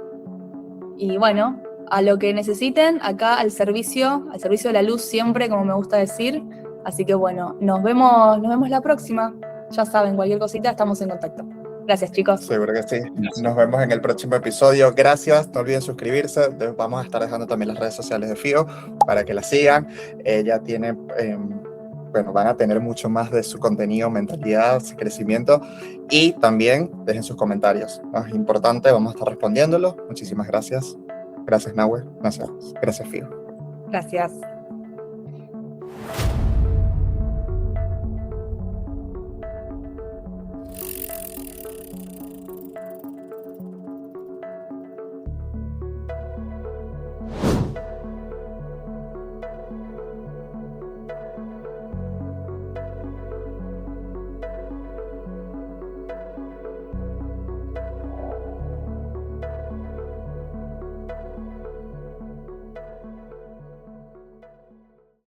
Y bueno, a lo que necesiten, acá al servicio de la luz siempre, como me gusta decir. Así que bueno, nos vemos la próxima. Ya saben, cualquier cosita, estamos en contacto. Gracias, chicos. Seguro que sí. Gracias. Nos vemos en el próximo episodio. Gracias. No olviden suscribirse. Vamos a estar dejando también las redes sociales de Fío para que la sigan. Ella tiene, bueno, van a tener mucho más de su contenido, mentalidad, crecimiento. Y también dejen sus comentarios. Es importante, vamos a estar respondiéndolo. Muchísimas gracias. Gracias, Nahue. Gracias, Fío. Gracias.